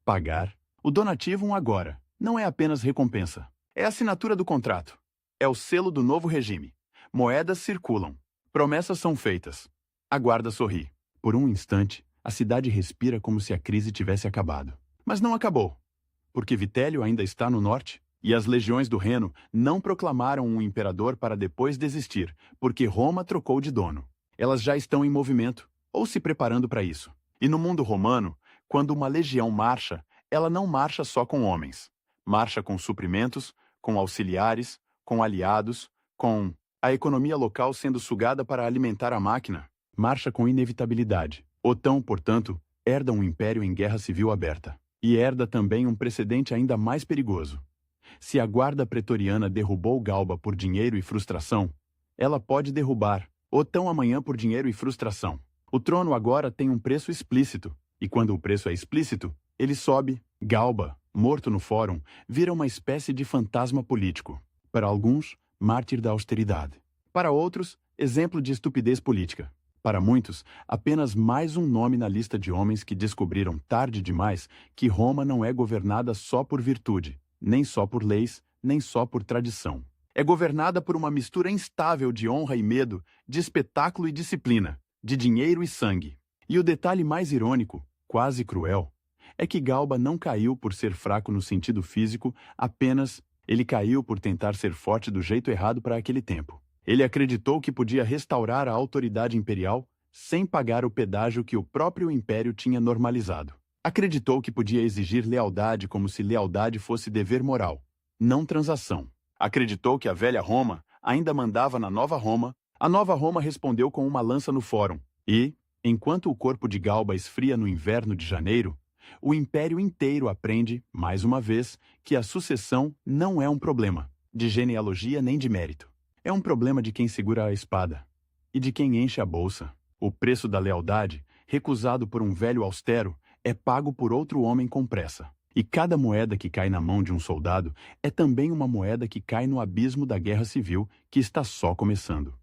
Pagar. O donativum agora não é apenas recompensa. É a assinatura do contrato. É o selo do novo regime. Moedas circulam. Promessas são feitas. A guarda sorri. Por um instante, a cidade respira como se a crise tivesse acabado. Mas não acabou. Porque Vitélio ainda está no norte. E as legiões do Reno não proclamaram um imperador para depois desistir, porque Roma trocou de dono. Elas já estão em movimento, ou se preparando para isso. E no mundo romano, quando uma legião marcha, ela não marcha só com homens. Marcha com suprimentos, com auxiliares, com aliados, com a economia local sendo sugada para alimentar a máquina. Marcha com inevitabilidade. Otão, portanto, herda um império em guerra civil aberta. E herda também um precedente ainda mais perigoso. Se a guarda pretoriana derrubou Galba por dinheiro e frustração, ela pode derrubar Otão amanhã por dinheiro e frustração. O trono agora tem um preço explícito, e quando o preço é explícito, ele sobe. Galba, morto no fórum, vira uma espécie de fantasma político. Para alguns, mártir da austeridade. Para outros, exemplo de estupidez política. Para muitos, apenas mais um nome na lista de homens que descobriram tarde demais que Roma não é governada só por virtude, nem só por leis, nem só por tradição. É governada por uma mistura instável de honra e medo, de espetáculo e disciplina, de dinheiro e sangue. E o detalhe mais irônico, quase cruel, é que Galba não caiu por ser fraco no sentido físico, apenas ele caiu por tentar ser forte do jeito errado para aquele tempo. Ele acreditou que podia restaurar a autoridade imperial sem pagar o pedágio que o próprio império tinha normalizado. Acreditou que podia exigir lealdade como se lealdade fosse dever moral, não transação. Acreditou que a velha Roma ainda mandava na nova Roma. A nova Roma respondeu com uma lança no fórum. E, enquanto o corpo de Galba esfria no inverno de janeiro, o império inteiro aprende, mais uma vez, que a sucessão não é um problema, de genealogia nem de mérito. É um problema de quem segura a espada e de quem enche a bolsa. O preço da lealdade, recusado por um velho austero, é pago por outro homem com pressa. E cada moeda que cai na mão de um soldado é também uma moeda que cai no abismo da guerra civil que está só começando.